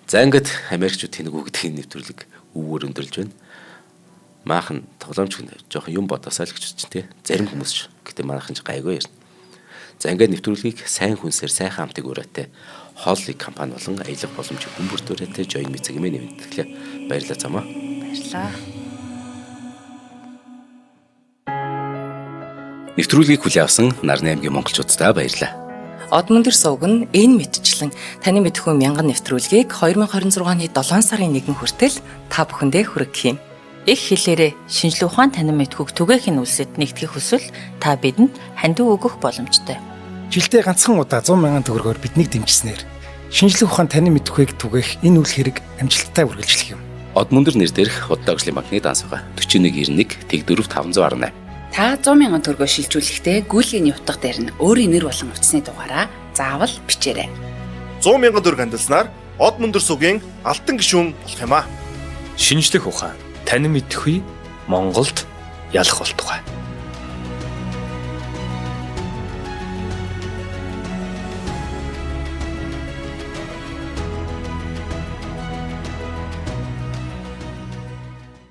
За ингээд Америкчууд тэнэгүү гэдгийг нэвтрүүлэг өвөр өндөрлж байна. Maaхан тоглоомч жоохон юм бодосоо л гэж чинь тий. Зарим хүмүүс ш. Гэтэ maaхан ч гайгүй ярина. За ингээд нэвтрүүлгийг сайн хүнсээр сайхан амтыг өрөөтэй Холли компани болон аялах боломж хүмүүр төрөйтэй Join Me цэгмээ нэмэгдэглээ. Баярлалаа замаа. Баярлалаа. Нэвтрүүлгийг хүлээн авсан Нарны аймгийн монголчуудаа баярлалаа. Одмондөр сувг нь энэ мэдчлэн таны мэдхүйн мянган нэвтрүүлгийг 2026 оны 7 сарын 1 хүртэл та бүхэндээ хүргэх юм. Их хэлээрээ шинжилгээ ухаан танин мэдхүйг түгээхийн үлсэд нэгтгэх хүсвэл та бидэнд хандив өгөх боломжтой. Жилдээ ганцхан удаа 100,000 төгрөгөөр биднийг дэмжснээр шинжилгээ ухаан танин мэдхүйг түгээх энэ үйл хэрэг амжилттай үргэлжлэх юм. Одмондөр нэр дээрх Удаагшлын банкны данс байгаа 4191 Тэг 4518. Та 100,000 төгрөгөөр шилжүүлэхдээ гүйлгээний утга дээр нь өөрийн нэр болон утасны дугаараа заавал бичээрэй. 100,000 төгрөг хандалснаар Одмондөр сувгийн алтан гишүүн болох юм а. Шинжлэх ухаан танин мэдхгүй Монголд ялах болтугай.